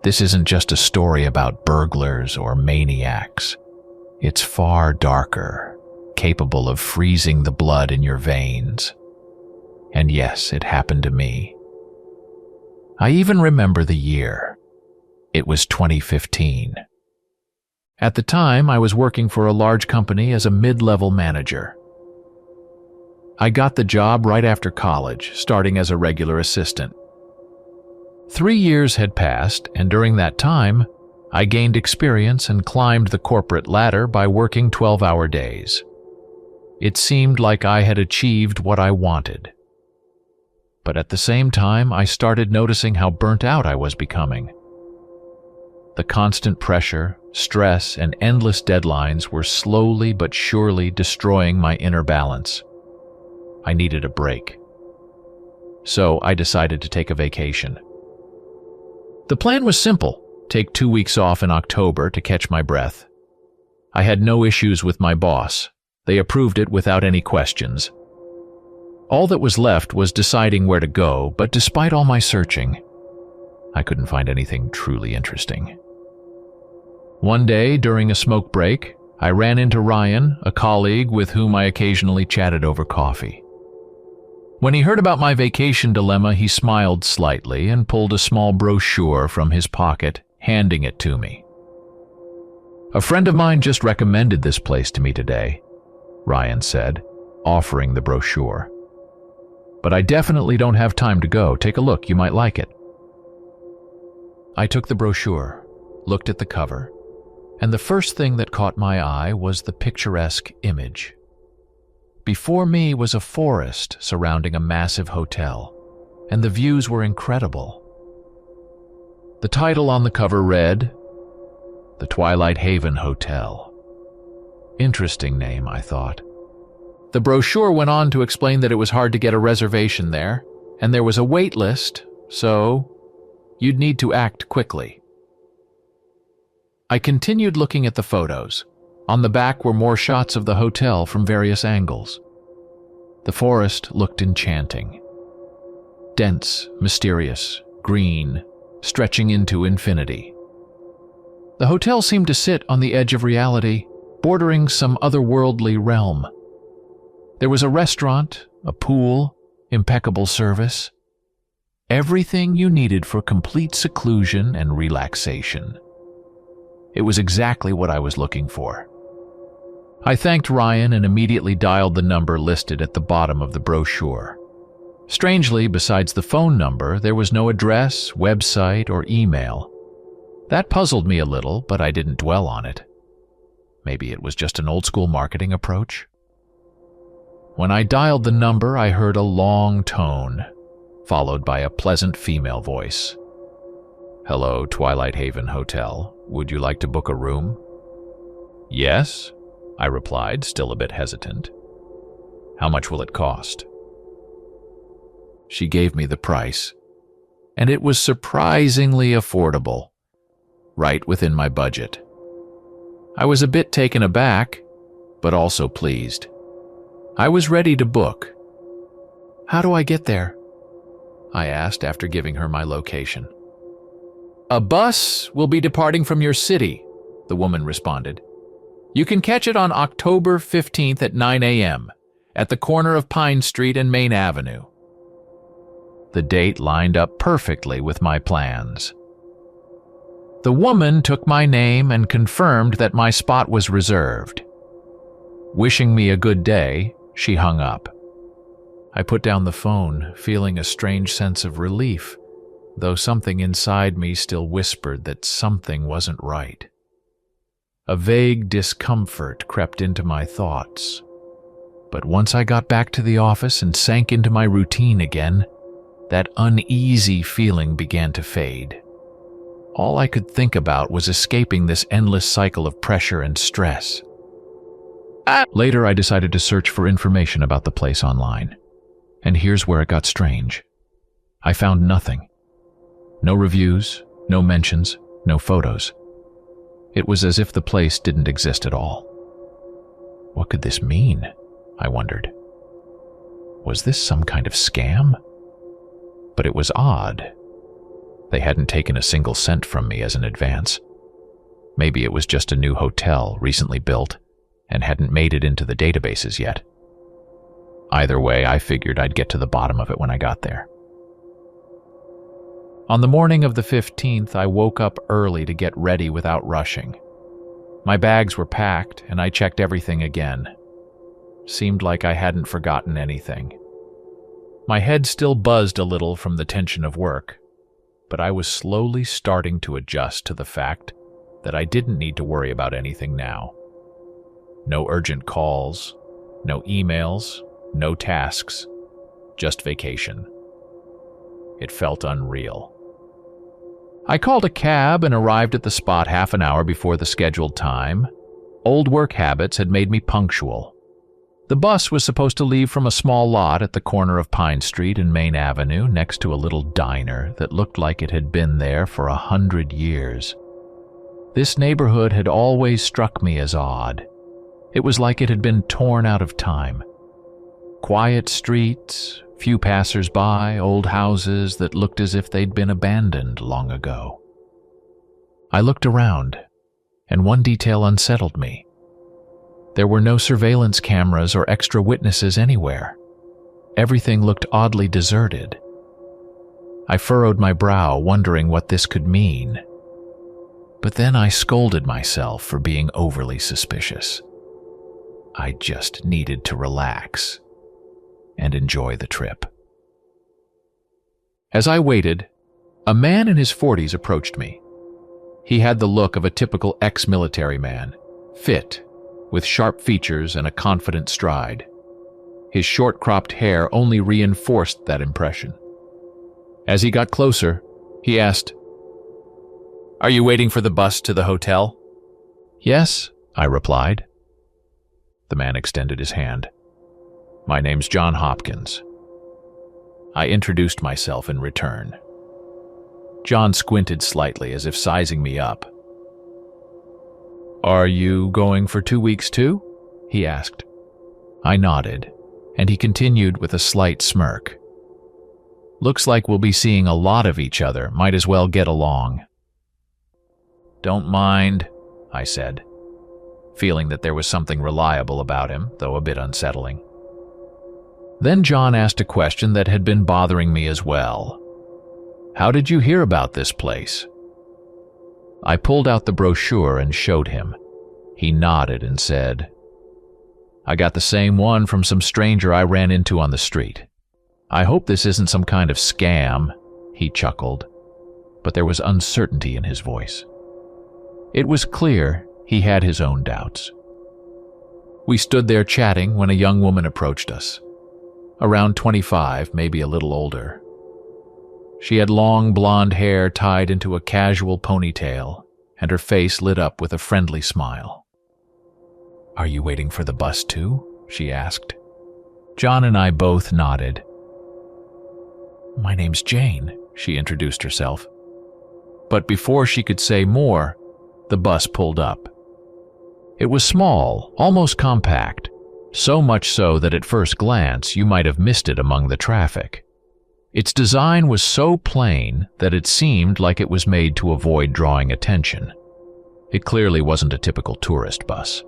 This isn't just a story about burglars or maniacs. It's far darker, capable of freezing the blood in your veins. And yes, it happened to me. I even remember the year. It was 2015. At the time, I was working for a large company as a mid-level manager. I got the job right after college, starting as a regular assistant. 3 years had passed, and during that time, I gained experience and climbed the corporate ladder by working 12-hour days. It seemed like I had achieved what I wanted. But at the same time, I started noticing how burnt out I was becoming. The constant pressure, stress, and endless deadlines were slowly but surely destroying my inner balance. I needed a break. So I decided to take a vacation. The plan was simple: take 2 weeks off in October to catch my breath. I had no issues with my boss. They approved it without any questions. All that was left was deciding where to go, but despite all my searching, I couldn't find anything truly interesting. One day, during a smoke break, I ran into Ryan, a colleague with whom I occasionally chatted over coffee. When he heard about my vacation dilemma, he smiled slightly and pulled a small brochure from his pocket, handing it to me. "A friend of mine just recommended this place to me today," Ryan said, offering the brochure. "But I definitely don't have time to go. Take a look, you might like it." I took the brochure, looked at the cover, and the first thing that caught my eye was the picturesque image. Before me was a forest surrounding a massive hotel, and the views were incredible. The title on the cover read, "The Twilight Haven Hotel." Interesting name, I thought. The brochure went on to explain that it was hard to get a reservation there, and there was a wait list, so you'd need to act quickly. I continued looking at the photos. On the back were more shots of the hotel from various angles. The forest looked enchanting. Dense, mysterious, green, stretching into infinity. The hotel seemed to sit on the edge of reality, bordering some otherworldly realm. There was a restaurant, a pool, impeccable service. Everything you needed for complete seclusion and relaxation. It was exactly what I was looking for. I thanked Ryan and immediately dialed the number listed at the bottom of the brochure. Strangely, besides the phone number, there was no address, website, or email. That puzzled me a little, but I didn't dwell on it. Maybe it was just an old-school marketing approach. When I dialed the number, I heard a long tone, followed by a pleasant female voice. "Hello, Twilight Haven Hotel. Would you like to book a room?" "Yes," I replied, still a bit hesitant. "How much will it cost?" She gave me the price, and it was surprisingly affordable, right within my budget. I was a bit taken aback, but also pleased. I was ready to book. "How do I get there?" I asked after giving her my location. "A bus will be departing from your city," the woman responded. "You can catch it on October 15th at 9 a.m. at the corner of Pine Street and Main Avenue." The date lined up perfectly with my plans. The woman took my name and confirmed that my spot was reserved. Wishing me a good day, she hung up. I put down the phone, feeling a strange sense of relief, though something inside me still whispered that something wasn't right. A vague discomfort crept into my thoughts. But once I got back to the office and sank into my routine again, that uneasy feeling began to fade. All I could think about was escaping this endless cycle of pressure and stress. Later, I decided to search for information about the place online. And here's where it got strange. I found nothing. No reviews, no mentions, no photos. It was as if the place didn't exist at all. What could this mean? I wondered. Was this some kind of scam? But it was odd. They hadn't taken a single cent from me as an advance. Maybe it was just a new hotel recently built and hadn't made it into the databases yet. Either way, I figured I'd get to the bottom of it when I got there. On the morning of the 15th, I woke up early to get ready without rushing. My bags were packed, and I checked everything again. Seemed like I hadn't forgotten anything. My head still buzzed a little from the tension of work, but I was slowly starting to adjust to the fact that I didn't need to worry about anything now. No urgent calls, no emails, no tasks, just vacation. It felt unreal. I called a cab and arrived at the spot half an hour before the scheduled time. Old work habits had made me punctual. The bus was supposed to leave from a small lot at the corner of Pine Street and Main Avenue next to a little diner that looked like it had been there for 100 years. This neighborhood had always struck me as odd. It was like it had been torn out of time. Quiet streets, few passers-by, old houses that looked as if they'd been abandoned long ago. I looked around, and one detail unsettled me. There were no surveillance cameras or extra witnesses anywhere. Everything looked oddly deserted. I furrowed my brow, wondering what this could mean. But then I scolded myself for being overly suspicious. I just needed to relax and enjoy the trip. As I waited, a man in his 40s approached me. He had the look of a typical ex-military man, fit, with sharp features and a confident stride. His short-cropped hair only reinforced that impression. As he got closer, he asked, "Are you waiting for the bus to the hotel?" "Yes," I replied. The man extended his hand. "My name's John Hopkins." I introduced myself in return. John squinted slightly as if sizing me up. "Are you going for 2 weeks too?" he asked. I nodded, and he continued with a slight smirk. "Looks like we'll be seeing a lot of each other. Might as well get along." "Don't mind," I said, feeling that there was something reliable about him, though a bit unsettling. Then John asked a question that had been bothering me as well. "How did you hear about this place?" I pulled out the brochure and showed him. He nodded and said, "I got the same one from some stranger I ran into on the street. I hope this isn't some kind of scam," he chuckled, but there was uncertainty in his voice. It was clear he had his own doubts. We stood there chatting when a young woman approached us. Around 25, maybe a little older. She had long blonde hair tied into a casual ponytail, and her face lit up with a friendly smile. "Are you waiting for the bus too?" she asked. John and I both nodded. "My name's Jane," she introduced herself. But before she could say more, the bus pulled up. It was small, almost compact, so much so that at first glance you might have missed it among the traffic. Its design was so plain that it seemed like it was made to avoid drawing attention. It clearly wasn't a typical tourist bus.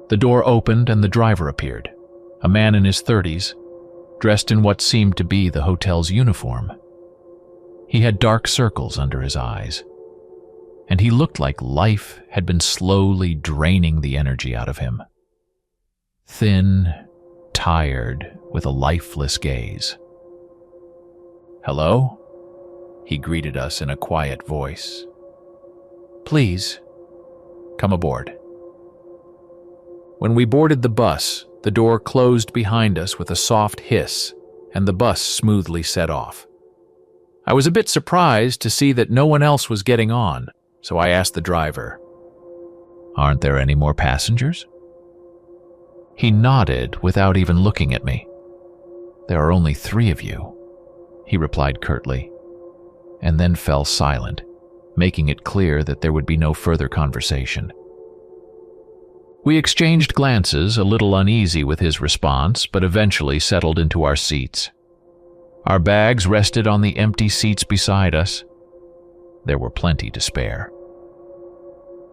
The door opened and the driver appeared, a man in his 30s, dressed in what seemed to be the hotel's uniform. He had dark circles under his eyes, and he looked like life had been slowly draining the energy out of him. Thin, tired, with a lifeless gaze. "Hello?" He greeted us in a quiet voice. "Please, come aboard." When we boarded the bus, the door closed behind us with a soft hiss, and the bus smoothly set off. I was a bit surprised to see that no one else was getting on, so I asked the driver, "Aren't there any more passengers?" He nodded without even looking at me. "There are only 3 of you," he replied curtly, and then fell silent, making it clear that there would be no further conversation. We exchanged glances, a little uneasy with his response, but eventually settled into our seats. Our bags rested on the empty seats beside us, there were plenty to spare.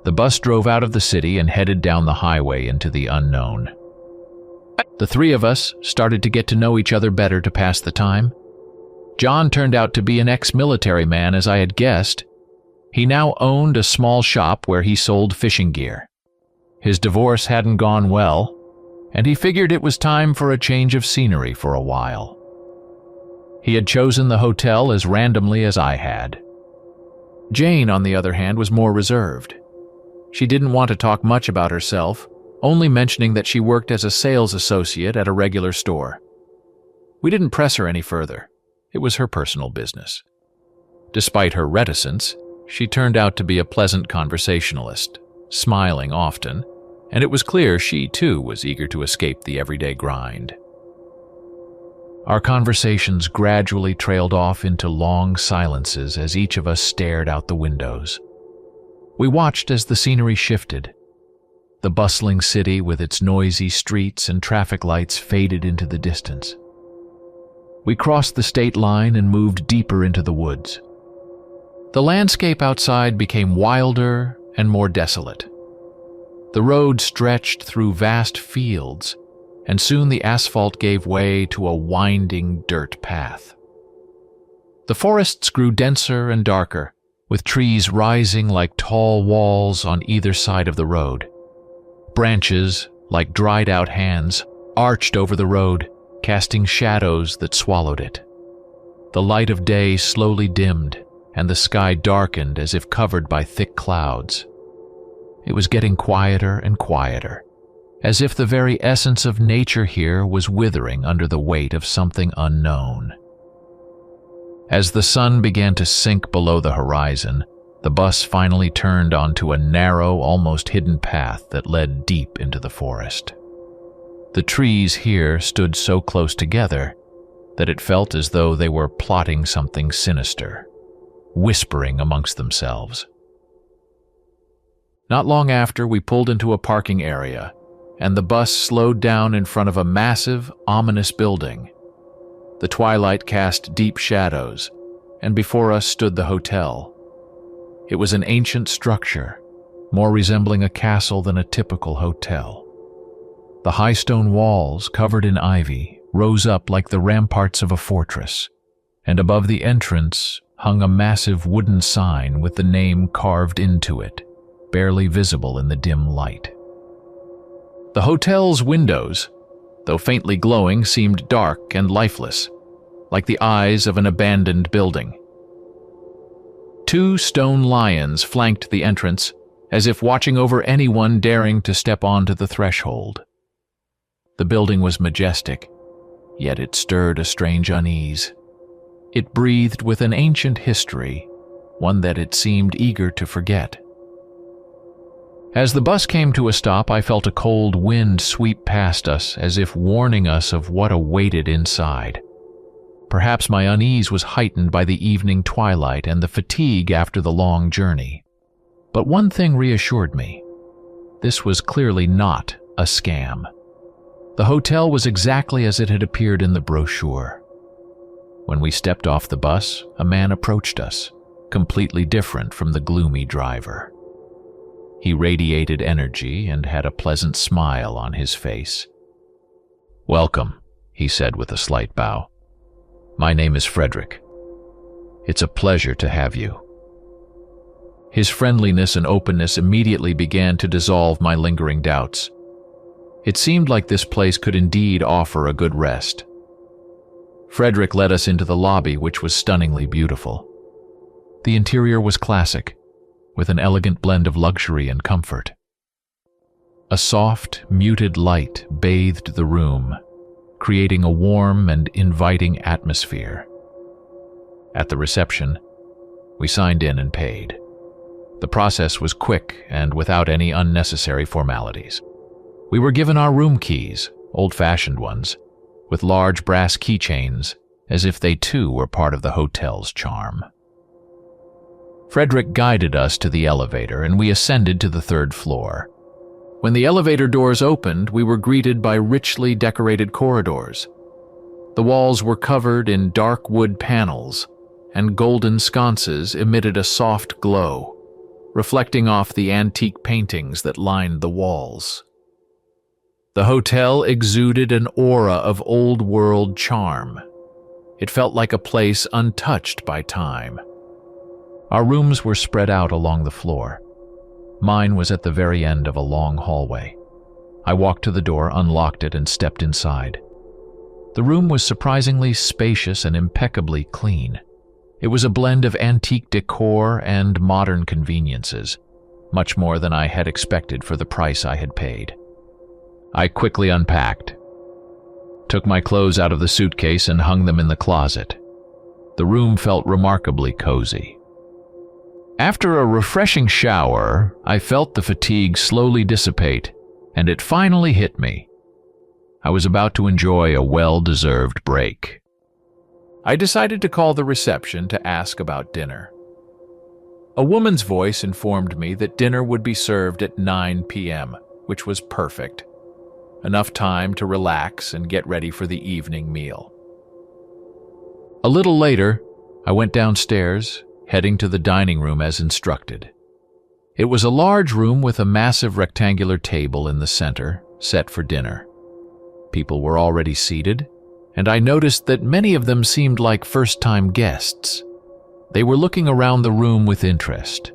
The bus drove out of the city and headed down the highway into the unknown. The three of us started to get to know each other better to pass the time. John turned out to be an ex-military man, as I had guessed. He now owned a small shop where he sold fishing gear. His divorce hadn't gone well, and he figured it was time for a change of scenery for a while. He had chosen the hotel as randomly as I had. Jane, on the other hand, was more reserved. She didn't want to talk much about herself, only mentioning that she worked as a sales associate at a regular store. We didn't press her any further. It was her personal business. Despite her reticence, she turned out to be a pleasant conversationalist, smiling often, and it was clear she, too, was eager to escape the everyday grind. Our conversations gradually trailed off into long silences as each of us stared out the windows. We watched as the scenery shifted. The bustling city with its noisy streets and traffic lights faded into the distance. We crossed the state line and moved deeper into the woods. The landscape outside became wilder and more desolate. The road stretched through vast fields, and soon the asphalt gave way to a winding dirt path. The forests grew denser and darker, with trees rising like tall walls on either side of the road. Branches, like dried-out hands, arched over the road, casting shadows that swallowed it. The light of day slowly dimmed, and the sky darkened as if covered by thick clouds. It was getting quieter and quieter, as if the very essence of nature here was withering under the weight of something unknown. As the sun began to sink below the horizon, the bus finally turned onto a narrow, almost hidden path that led deep into the forest. The trees here stood so close together that it felt as though they were plotting something sinister, whispering amongst themselves. Not long after, we pulled into a parking area, and the bus slowed down in front of a massive, ominous building. The twilight cast deep shadows, and before us stood the hotel. It was an ancient structure, more resembling a castle than a typical hotel. The high stone walls, covered in ivy, rose up like the ramparts of a fortress, and above the entrance hung a massive wooden sign with the name carved into it, barely visible in the dim light. The hotel's windows, though faintly glowing, seemed dark and lifeless, like the eyes of an abandoned building. Two stone lions flanked the entrance, as if watching over anyone daring to step onto the threshold. The building was majestic, yet it stirred a strange unease. It breathed with an ancient history, one that it seemed eager to forget. As the bus came to a stop, I felt a cold wind sweep past us, as if warning us of what awaited inside. Perhaps my unease was heightened by the evening twilight and the fatigue after the long journey. But one thing reassured me. This was clearly not a scam. The hotel was exactly as it had appeared in the brochure. When we stepped off the bus, a man approached us, completely different from the gloomy driver. He radiated energy and had a pleasant smile on his face. "Welcome," he said with a slight bow. "My name is Frederick. It's a pleasure to have you." His friendliness and openness immediately began to dissolve my lingering doubts. It seemed like this place could indeed offer a good rest. Frederick led us into the lobby, which was stunningly beautiful. The interior was classic, with an elegant blend of luxury and comfort. A soft, muted light bathed the room, creating a warm and inviting atmosphere. At the reception, we signed in and paid. The process was quick and without any unnecessary formalities. We were given our room keys, old-fashioned ones, with large brass keychains, as if they too were part of the hotel's charm. Frederick guided us to the elevator, and we ascended to the third floor. When the elevator doors opened, we were greeted by richly decorated corridors. The walls were covered in dark wood panels, and golden sconces emitted a soft glow, reflecting off the antique paintings that lined the walls. The hotel exuded an aura of old-world charm. It felt like a place untouched by time. Our rooms were spread out along the floor. Mine was at the very end of a long hallway. I walked to the door, unlocked it, and stepped inside. The room was surprisingly spacious and impeccably clean. It was a blend of antique decor and modern conveniences, much more than I had expected for the price I had paid. I quickly unpacked, took my clothes out of the suitcase and hung them in the closet. The room felt remarkably cozy. After a refreshing shower, I felt the fatigue slowly dissipate, and it finally hit me. I was about to enjoy a well-deserved break. I decided to call the reception to ask about dinner. A woman's voice informed me that dinner would be served at 9 p.m., which was perfect. Enough time to relax and get ready for the evening meal. A little later, I went downstairs, heading to the dining room as instructed. It was a large room with a massive rectangular table in the center, set for dinner. People were already seated, and I noticed that many of them seemed like first-time guests. They were looking around the room with interest,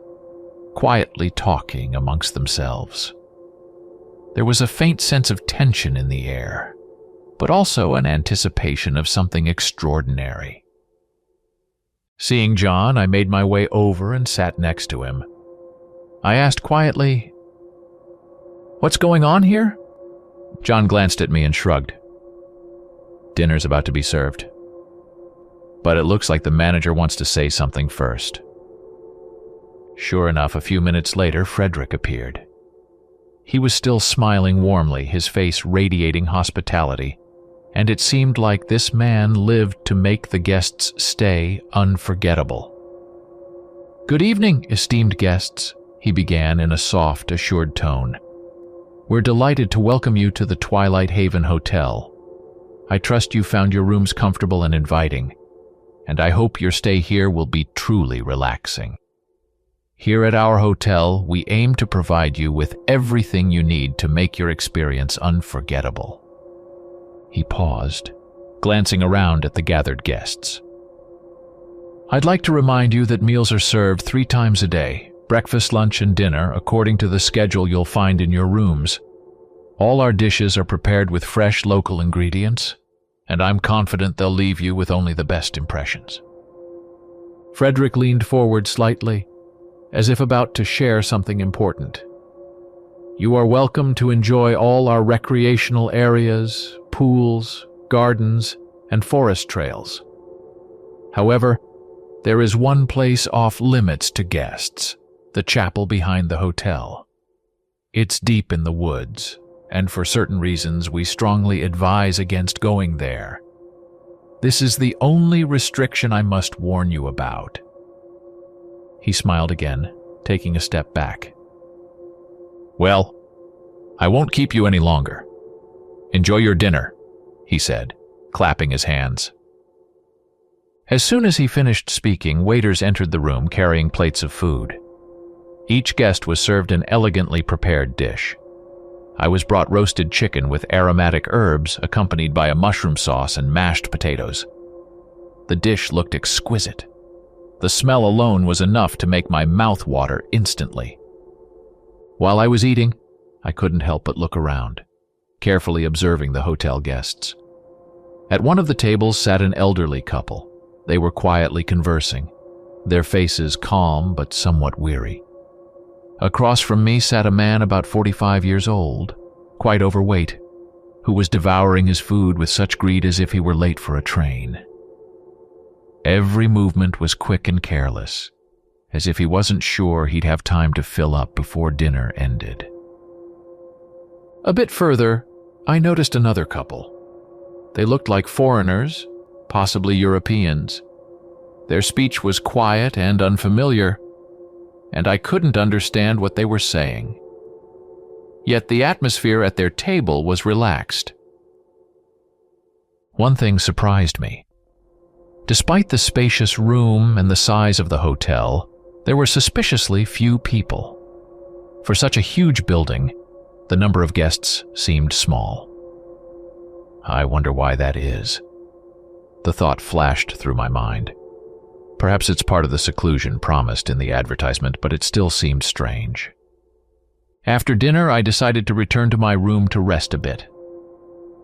quietly talking amongst themselves. There was a faint sense of tension in the air, but also an anticipation of something extraordinary. Seeing John, I made my way over and sat next to him. I asked quietly, "What's going on here?" John glanced at me and shrugged. "Dinner's about to be served. But it looks like the manager wants to say something first." Sure enough, a few minutes later, Frederick appeared. He was still smiling warmly, his face radiating hospitality, and it seemed like this man lived to make the guests' stay unforgettable. "Good evening, esteemed guests," he began in a soft, assured tone. "We're delighted to welcome you to the Twilight Haven Hotel. I trust you found your rooms comfortable and inviting, and I hope your stay here will be truly relaxing. Here at our hotel, we aim to provide you with everything you need to make your experience unforgettable." He paused, glancing around at the gathered guests. "I'd like to remind you that meals are served 3 times a day, breakfast, lunch, and dinner, according to the schedule you'll find in your rooms. All our dishes are prepared with fresh local ingredients, and I'm confident they'll leave you with only the best impressions." Frederick leaned forward slightly, as if about to share something important. "You are welcome to enjoy all our recreational areas, pools, gardens, and forest trails. However, there is one place off limits to guests, the chapel behind the hotel. It's deep in the woods, and for certain reasons we strongly advise against going there. This is the only restriction I must warn you about." He smiled again, taking a step back. "Well, I won't keep you any longer. Enjoy your dinner," he said, clapping his hands. As soon as he finished speaking, waiters entered the room carrying plates of food. Each guest was served an elegantly prepared dish. I was brought roasted chicken with aromatic herbs accompanied by a mushroom sauce and mashed potatoes. The dish looked exquisite. The smell alone was enough to make my mouth water instantly. While I was eating, I couldn't help but look around, carefully observing the hotel guests. At one of the tables sat an elderly couple. They were quietly conversing, their faces calm but somewhat weary. Across from me sat a man about 45 years old, quite overweight, who was devouring his food with such greed as if he were late for a train. Every movement was quick and careless, as if he wasn't sure he'd have time to fill up before dinner ended. A bit further, I noticed another couple. They looked like foreigners, possibly Europeans. Their speech was quiet and unfamiliar, and I couldn't understand what they were saying. Yet the atmosphere at their table was relaxed. One thing surprised me. Despite the spacious room and the size of the hotel, there were suspiciously few people. For such a huge building, the number of guests seemed small. I wonder why that is. The thought flashed through my mind. Perhaps it's part of the seclusion promised in the advertisement, but it still seemed strange. After dinner, I decided to return to my room to rest a bit.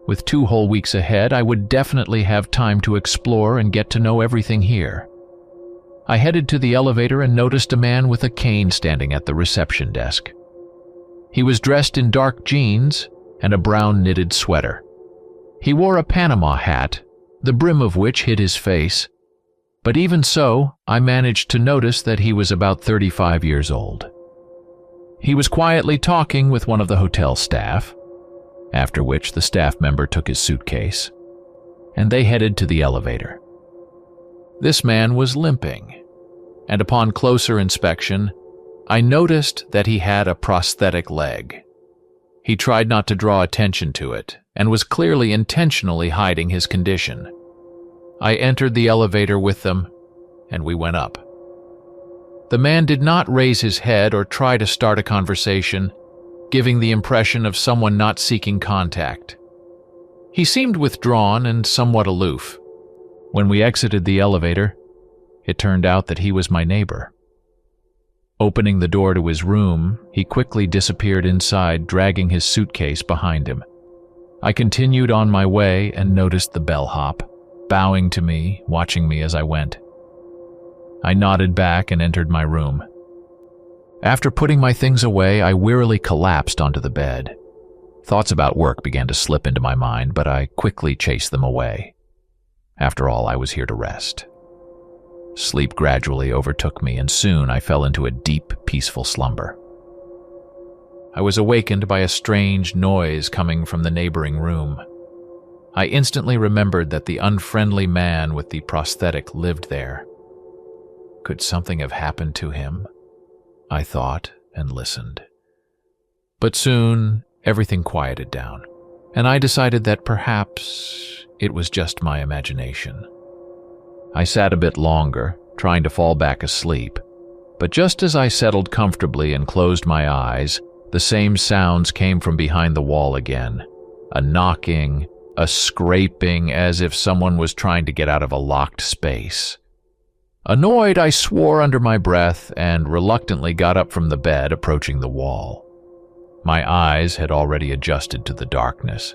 With 2 whole weeks ahead, I would definitely have time to explore and get to know everything here. I headed to the elevator and noticed a man with a cane standing at the reception desk. He was dressed in dark jeans and a brown knitted sweater. He wore a Panama hat, the brim of which hid his face, but even so, I managed to notice that he was about 35 years old. He was quietly talking with one of the hotel staff, after which the staff member took his suitcase, and they headed to the elevator. This man was limping, and upon closer inspection, I noticed that he had a prosthetic leg. He tried not to draw attention to it, and was clearly intentionally hiding his condition. I entered the elevator with them, and we went up. The man did not raise his head or try to start a conversation, giving the impression of someone not seeking contact. He seemed withdrawn and somewhat aloof. When we exited the elevator, it turned out that he was my neighbor. Opening the door to his room, he quickly disappeared inside, dragging his suitcase behind him. I continued on my way and noticed the bellhop, bowing to me, watching me as I went. I nodded back and entered my room. After putting my things away, I wearily collapsed onto the bed. Thoughts about work began to slip into my mind, but I quickly chased them away. After all, I was here to rest. Sleep gradually overtook me, and soon I fell into a deep, peaceful slumber. I was awakened by a strange noise coming from the neighboring room. I instantly remembered that the unfriendly man with the prosthetic lived there. Could something have happened to him? I thought and listened. But soon, everything quieted down, and I decided that perhaps it was just my imagination. I sat a bit longer, trying to fall back asleep, but just as I settled comfortably and closed my eyes, the same sounds came from behind the wall again. A knocking, a scraping, as if someone was trying to get out of a locked space. Annoyed, I swore under my breath and reluctantly got up from the bed, approaching the wall. My eyes had already adjusted to the darkness,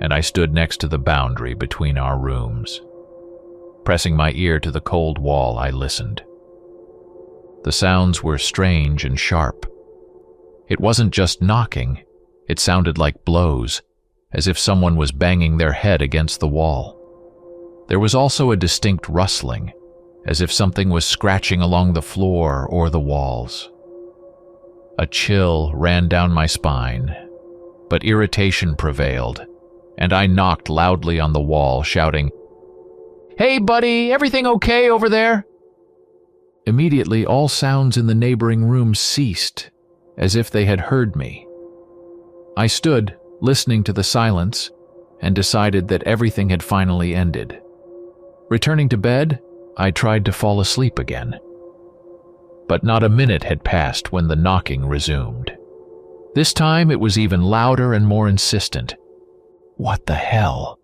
and I stood next to the boundary between our rooms. Pressing my ear to the cold wall, I listened. The sounds were strange and sharp. It wasn't just knocking, it sounded like blows, as if someone was banging their head against the wall. There was also a distinct rustling, as if something was scratching along the floor or the walls. A chill ran down my spine, but irritation prevailed, and I knocked loudly on the wall, shouting, "Hey, buddy, everything okay over there?" Immediately, all sounds in the neighboring room ceased, as if they had heard me. I stood, listening to the silence, and decided that everything had finally ended. Returning to bed, I tried to fall asleep again. But not a minute had passed when the knocking resumed. This time it was even louder and more insistent. What the hell?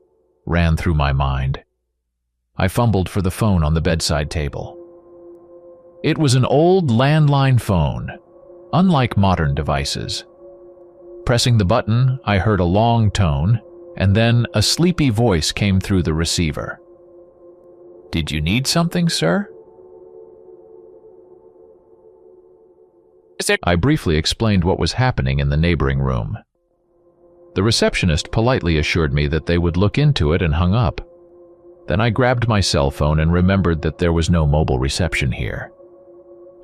Ran through my mind. I fumbled for the phone on the bedside table. It was an old landline phone, unlike modern devices. Pressing the button, I heard a long tone, and then a sleepy voice came through the receiver. "Did you need something, sir?" I briefly explained what was happening in the neighboring room. The receptionist politely assured me that they would look into it and hung up. Then I grabbed my cell phone and remembered that there was no mobile reception here.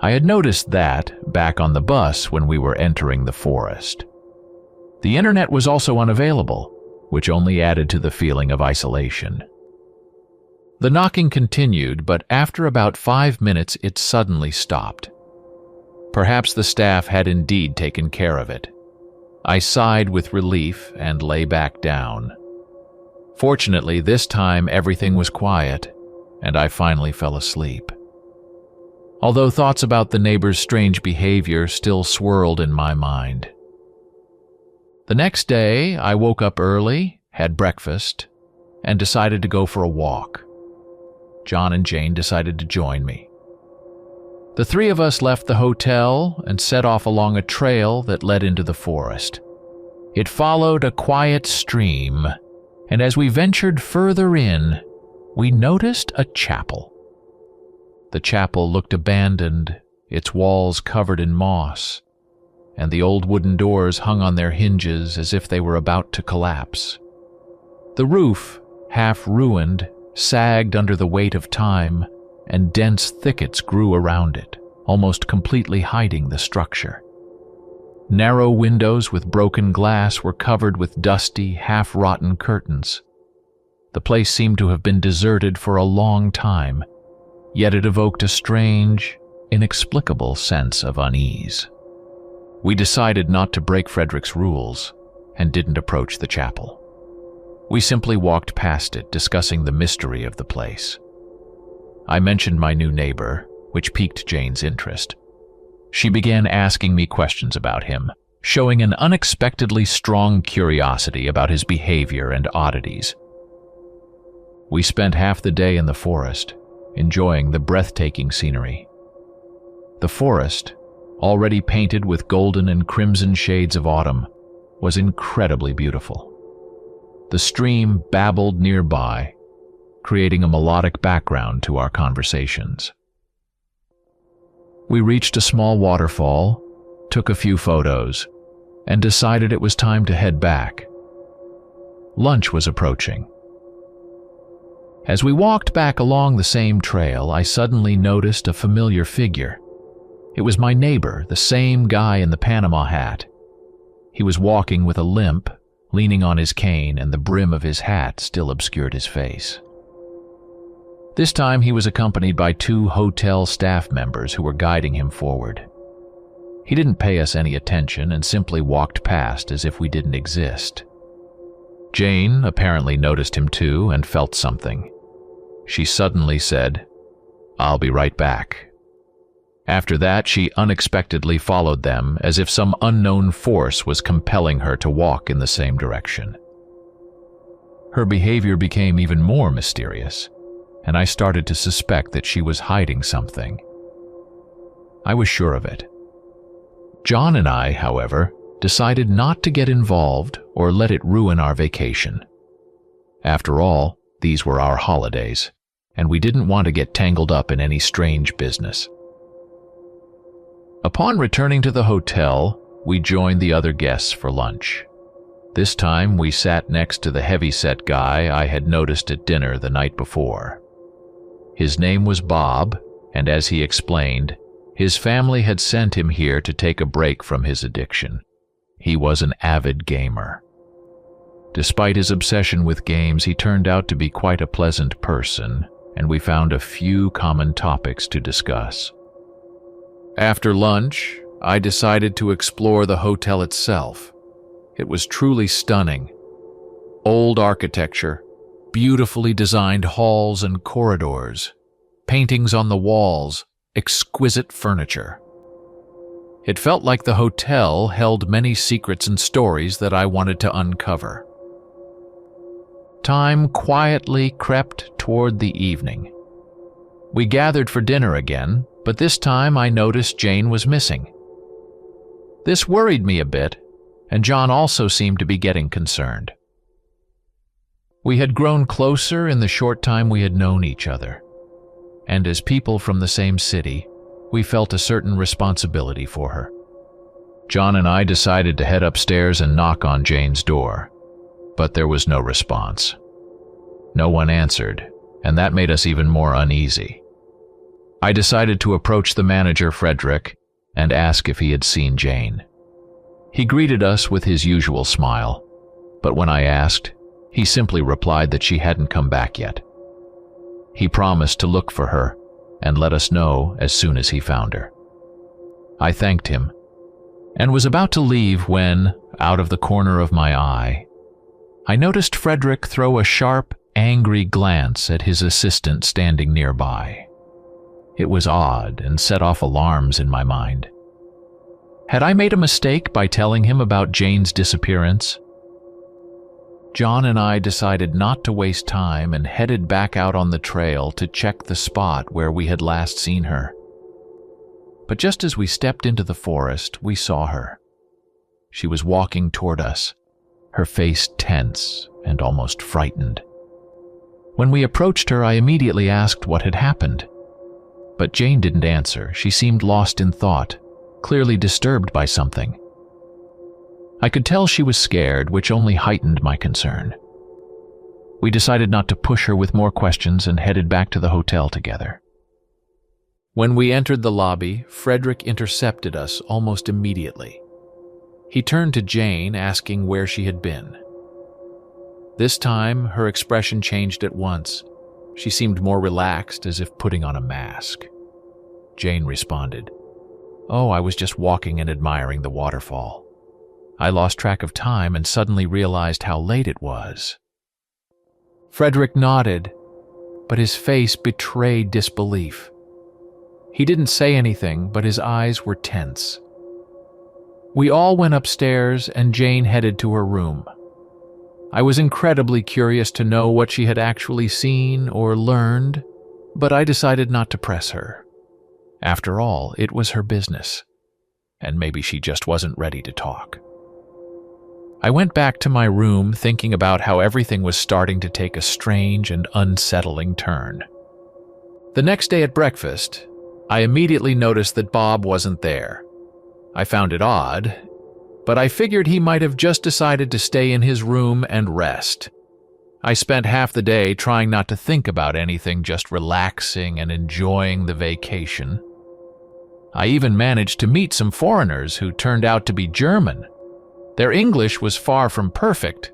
I had noticed that back on the bus when we were entering the forest. The internet was also unavailable, which only added to the feeling of isolation. The knocking continued, but after about 5 minutes it suddenly stopped. Perhaps the staff had indeed taken care of it. I sighed with relief and lay back down. Fortunately, this time everything was quiet, and I finally fell asleep. Although thoughts about the neighbor's strange behavior still swirled in my mind. The next day, I woke up early, had breakfast, and decided to go for a walk. John and Jane decided to join me. The three of us left the hotel and set off along a trail that led into the forest. It followed a quiet stream, and as we ventured further in, we noticed a chapel. The chapel looked abandoned, its walls covered in moss, and the old wooden doors hung on their hinges as if they were about to collapse. The roof, half ruined, sagged under the weight of time, and dense thickets grew around it, almost completely hiding the structure. Narrow windows with broken glass were covered with dusty, half-rotten curtains. The place seemed to have been deserted for a long time, yet it evoked a strange, inexplicable sense of unease. We decided not to break Frederick's rules and didn't approach the chapel. We simply walked past it, discussing the mystery of the place. I mentioned my new neighbor, which piqued Jane's interest. She began asking me questions about him, showing an unexpectedly strong curiosity about his behavior and oddities. We spent half the day in the forest, enjoying the breathtaking scenery. The forest, already painted with golden and crimson shades of autumn, was incredibly beautiful. The stream babbled nearby, creating a melodic background to our conversations. We reached a small waterfall, took a few photos, and decided it was time to head back. Lunch was approaching. As we walked back along the same trail, I suddenly noticed a familiar figure. It was my neighbor, the same guy in the Panama hat. He was walking with a limp, leaning on his cane, and the brim of his hat still obscured his face. This time he was accompanied by 2 hotel staff members who were guiding him forward. He didn't pay us any attention and simply walked past as if we didn't exist. Jane apparently noticed him too and felt something. She suddenly said, "I'll be right back." After that, she unexpectedly followed them as if some unknown force was compelling her to walk in the same direction. Her behavior became even more mysterious, and I started to suspect that she was hiding something. I was sure of it. John and I, however, decided not to get involved or let it ruin our vacation. After all, these were our holidays, and we didn't want to get tangled up in any strange business. Upon returning to the hotel, we joined the other guests for lunch. This time, we sat next to the heavy-set guy I had noticed at dinner the night before. His name was Bob, and as he explained, his family had sent him here to take a break from his addiction. He was an avid gamer. Despite his obsession with games, he turned out to be quite a pleasant person, and we found a few common topics to discuss. After lunch, I decided to explore the hotel itself. It was truly stunning. Old architecture, beautifully designed halls and corridors, paintings on the walls, exquisite furniture. It felt like the hotel held many secrets and stories that I wanted to uncover. Time quietly crept toward the evening. We gathered for dinner again, but this time I noticed Jane was missing. This worried me a bit, and John also seemed to be getting concerned. We had grown closer in the short time we had known each other, and as people from the same city, we felt a certain responsibility for her. John and I decided to head upstairs and knock on Jane's door, but there was no response. No one answered, and that made us even more uneasy. I decided to approach the manager, Frederick, and ask if he had seen Jane. He greeted us with his usual smile, but when I asked, he simply replied that she hadn't come back yet. He promised to look for her and let us know as soon as he found her. I thanked him and was about to leave when, out of the corner of my eye, I noticed Frederick throw a sharp, angry glance at his assistant standing nearby. It was odd and set off alarms in my mind. Had I made a mistake by telling him about Jane's disappearance? John and I decided not to waste time and headed back out on the trail to check the spot where we had last seen her. But just as we stepped into the forest, we saw her. She was walking toward us, her face tense and almost frightened. When we approached her, I immediately asked what had happened. But Jane didn't answer. She seemed lost in thought, clearly disturbed by something. I could tell she was scared, which only heightened my concern. We decided not to push her with more questions and headed back to the hotel together. When we entered the lobby, Frederick intercepted us almost immediately. He turned to Jane, asking where she had been. This time, her expression changed at once. She seemed more relaxed, as if putting on a mask. Jane responded, "Oh, I was just walking and admiring the waterfall. I lost track of time and suddenly realized how late it was." Frederick nodded, but his face betrayed disbelief. He didn't say anything, but his eyes were tense. We all went upstairs and Jane headed to her room. I was incredibly curious to know what she had actually seen or learned, but I decided not to press her. After all, it was her business, and maybe she just wasn't ready to talk. I went back to my room thinking about how everything was starting to take a strange and unsettling turn. The next day at breakfast, I immediately noticed that Bob wasn't there. I found it odd, but I figured he might have just decided to stay in his room and rest. I spent half the day trying not to think about anything, just relaxing and enjoying the vacation. I even managed to meet some foreigners who turned out to be German. Their English was far from perfect,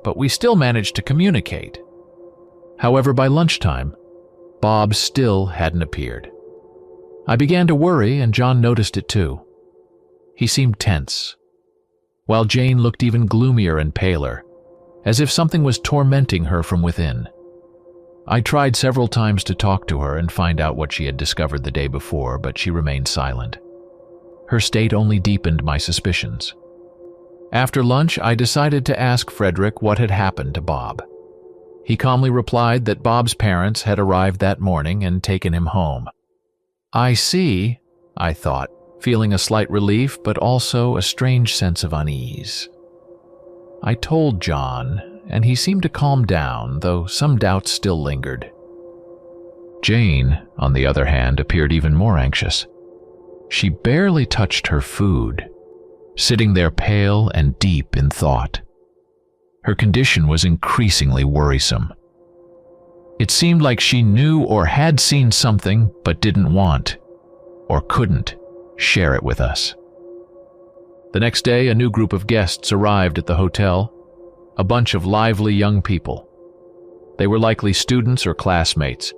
but we still managed to communicate. However, by lunchtime, Bob still hadn't appeared. I began to worry, and John noticed it too. He seemed tense, while Jane looked even gloomier and paler, as if something was tormenting her from within. I tried several times to talk to her and find out what she had discovered the day before, but she remained silent. Her state only deepened my suspicions. After lunch, I decided to ask Frederick what had happened to Bob. He calmly replied that Bob's parents had arrived that morning and taken him home. "I see," I thought, feeling a slight relief but also a strange sense of unease. I told John, and he seemed to calm down, though some doubts still lingered. Jane, on the other hand, appeared even more anxious. She barely touched her food, sitting there pale and deep in thought. Her condition was increasingly worrisome. It seemed like she knew or had seen something but didn't want, or couldn't, share it with us. The next day, a new group of guests arrived at the hotel, a bunch of lively young people. They were likely students or classmates,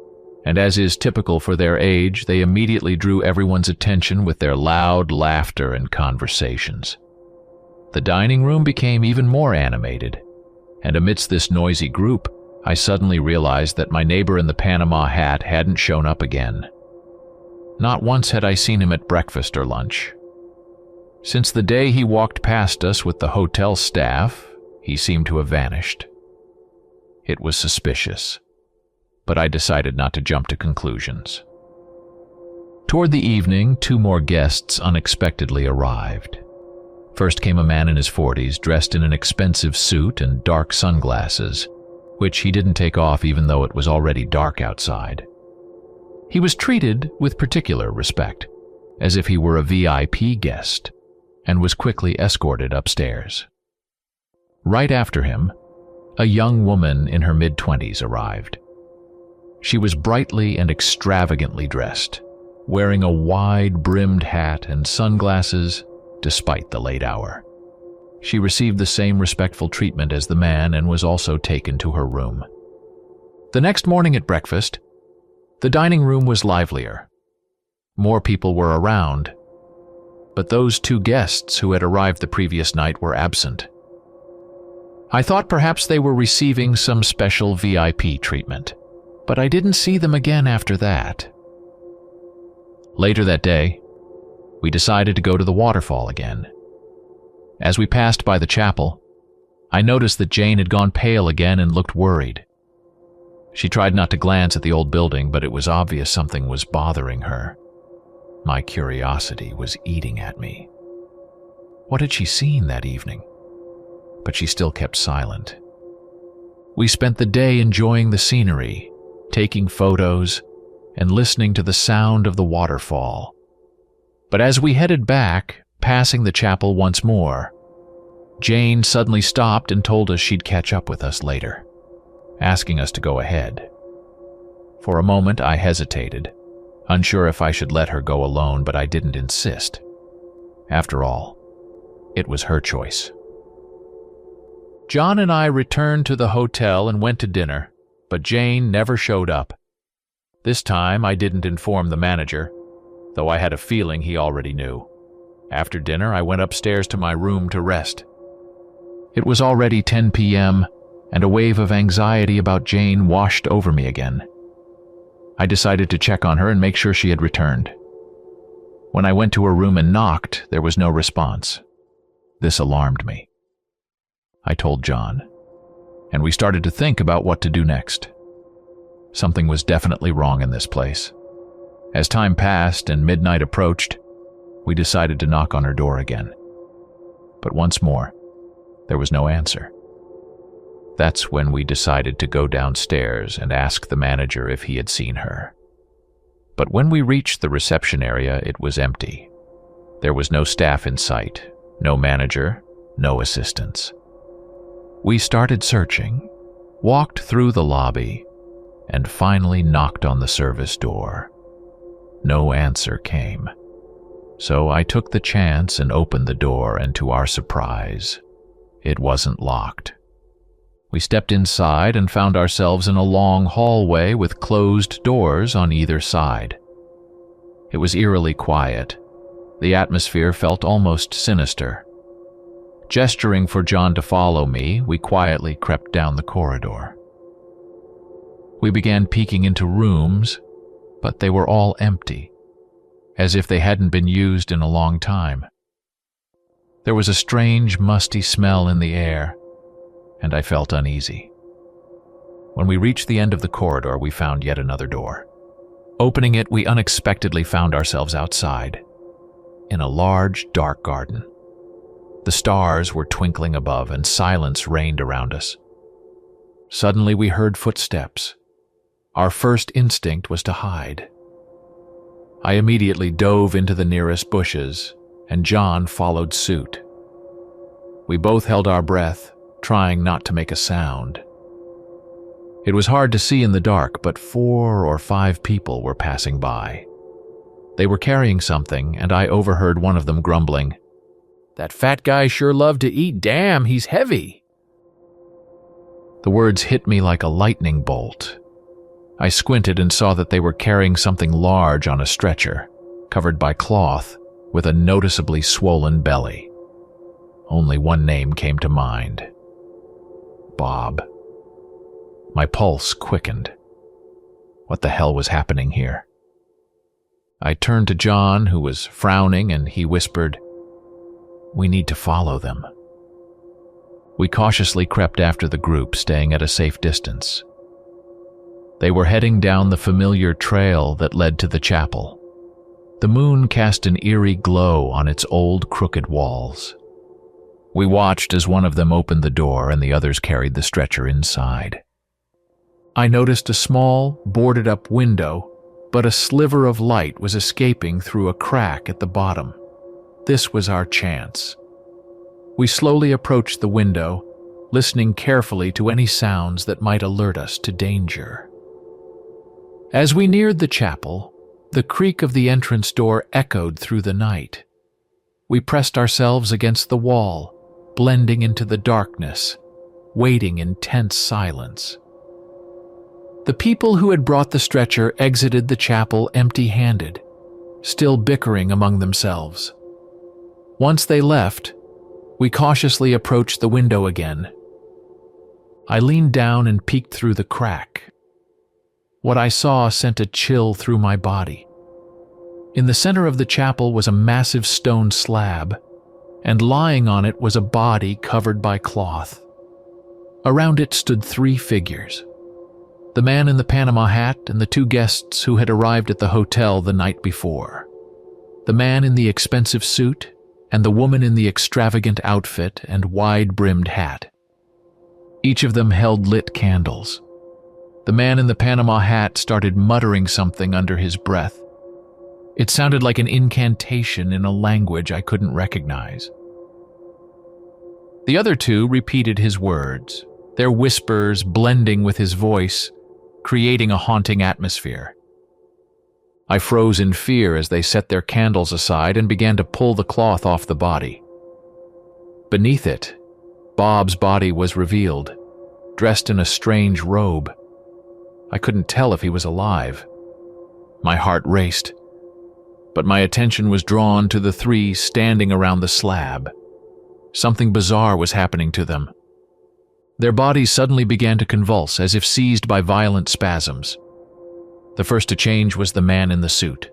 and as is typical for their age, they immediately drew everyone's attention with their loud laughter and conversations. The dining room became even more animated, and amidst this noisy group, I suddenly realized that my neighbor in the Panama hat hadn't shown up again. Not once had I seen him at breakfast or lunch. Since the day he walked past us with the hotel staff, he seemed to have vanished. It was suspicious, but I decided not to jump to conclusions. Toward the evening, 2 more guests unexpectedly arrived. First came a man in his 40s, dressed in an expensive suit and dark sunglasses, which he didn't take off even though it was already dark outside. He was treated with particular respect, as if he were a VIP guest, and was quickly escorted upstairs. Right after him, a young woman in her mid-20s arrived. She was brightly and extravagantly dressed, wearing a wide-brimmed hat and sunglasses despite the late hour. She received the same respectful treatment as the man and was also taken to her room. The next morning at breakfast, the dining room was livelier. More people were around, but those 2 guests who had arrived the previous night were absent. I thought perhaps they were receiving some special VIP treatment, but I didn't see them again after that. Later that day, we decided to go to the waterfall again. As we passed by the chapel, I noticed that Jane had gone pale again and looked worried. She tried not to glance at the old building, but it was obvious something was bothering her. My curiosity was eating at me. What had she seen that evening? But she still kept silent. We spent the day enjoying the scenery, taking photos, and listening to the sound of the waterfall. But as we headed back, passing the chapel once more, Jane suddenly stopped and told us she'd catch up with us later, asking us to go ahead. For a moment I hesitated, unsure if I should let her go alone, but I didn't insist. After all, it was her choice. John and I returned to the hotel and went to dinner, but Jane never showed up. This time I didn't inform the manager, though I had a feeling he already knew. After dinner, I went upstairs to my room to rest. It was already 10 p.m., and a wave of anxiety about Jane washed over me again. I decided to check on her and make sure she had returned. When I went to her room and knocked, there was no response. This alarmed me. I told John, and we started to think about what to do next. Something was definitely wrong in this place. As time passed and midnight approached, we decided to knock on her door again. But once more, there was no answer. That's when we decided to go downstairs and ask the manager if he had seen her. But when we reached the reception area, it was empty. There was no staff in sight, no manager, no assistants. We started searching, walked through the lobby, and finally knocked on the service door. No answer came. So I took the chance and opened the door, and to our surprise, it wasn't locked. We stepped inside and found ourselves in a long hallway with closed doors on either side. It was eerily quiet. The atmosphere felt almost sinister. Gesturing for John to follow me, we quietly crept down the corridor. We began peeking into rooms, but they were all empty, as if they hadn't been used in a long time. There was a strange, musty smell in the air, and I felt uneasy. When we reached the end of the corridor, we found yet another door. Opening it, we unexpectedly found ourselves outside, in a large, dark garden. The stars were twinkling above, and silence reigned around us. Suddenly, we heard footsteps. Our first instinct was to hide. I immediately dove into the nearest bushes, and John followed suit. We both held our breath, trying not to make a sound. It was hard to see in the dark, but 4 or 5 people were passing by. They were carrying something, and I overheard one of them grumbling, "That fat guy sure loved to eat. Damn, he's heavy." The words hit me like a lightning bolt. I squinted and saw that they were carrying something large on a stretcher, covered by cloth, with a noticeably swollen belly. Only one name came to mind: Bob. My pulse quickened. What the hell was happening here? I turned to John, who was frowning, and he whispered, "We need to follow them." We cautiously crept after the group, staying at a safe distance. They were heading down the familiar trail that led to the chapel. The moon cast an eerie glow on its old, crooked walls. We watched as one of them opened the door and the others carried the stretcher inside. I noticed a small, boarded-up window, but a sliver of light was escaping through a crack at the bottom. This was our chance. We slowly approached the window, listening carefully to any sounds that might alert us to danger. As we neared the chapel, the creak of the entrance door echoed through the night. We pressed ourselves against the wall, blending into the darkness, waiting in tense silence. The people who had brought the stretcher exited the chapel empty-handed, still bickering among themselves. Once they left, we cautiously approached the window again, I leaned down and peeked through the crack. What I saw sent a chill through my body. In the center of the chapel was a massive stone slab, and lying on it was a body covered by cloth. Around it stood 3 figures: the man in the Panama hat and the 2 guests who had arrived at the hotel the night before. The man in the expensive suit and the woman in the extravagant outfit and wide-brimmed hat. Each of them held lit candles. The man in the Panama hat started muttering something under his breath. It sounded like an incantation in a language I couldn't recognize. The other 2 repeated his words, their whispers blending with his voice, creating a haunting atmosphere. I froze in fear as they set their candles aside and began to pull the cloth off the body. Beneath it, Bob's body was revealed, dressed in a strange robe. I couldn't tell if he was alive. My heart raced, but my attention was drawn to the 3 standing around the slab. Something bizarre was happening to them. Their bodies suddenly began to convulse as if seized by violent spasms. The first to change was the man in the suit.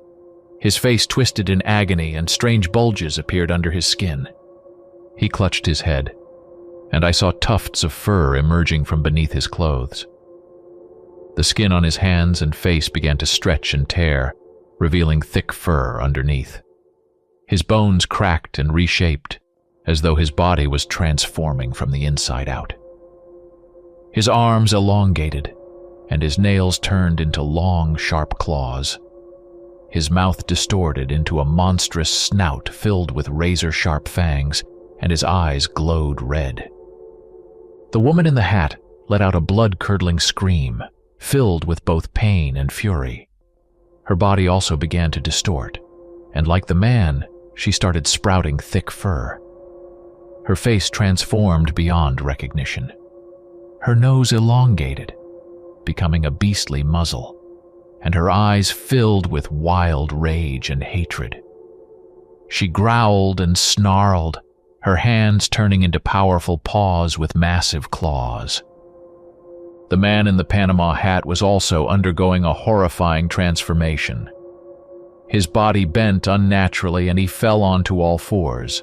His face twisted in agony and strange bulges appeared under his skin. He clutched his head, and I saw tufts of fur emerging from beneath his clothes. The skin on his hands and face began to stretch and tear, revealing thick fur underneath. His bones cracked and reshaped, as though his body was transforming from the inside out. His arms elongated, and his nails turned into long, sharp claws. His mouth distorted into a monstrous snout filled with razor-sharp fangs, and his eyes glowed red. The woman in the hat let out a blood-curdling scream, filled with both pain and fury. Her body also began to distort, and like the man, she started sprouting thick fur. Her face transformed beyond recognition. Her nose elongated, becoming a beastly muzzle, and her eyes filled with wild rage and hatred. She growled and snarled, her hands turning into powerful paws with massive claws. The man in the Panama hat was also undergoing a horrifying transformation. His body bent unnaturally and he fell onto all fours,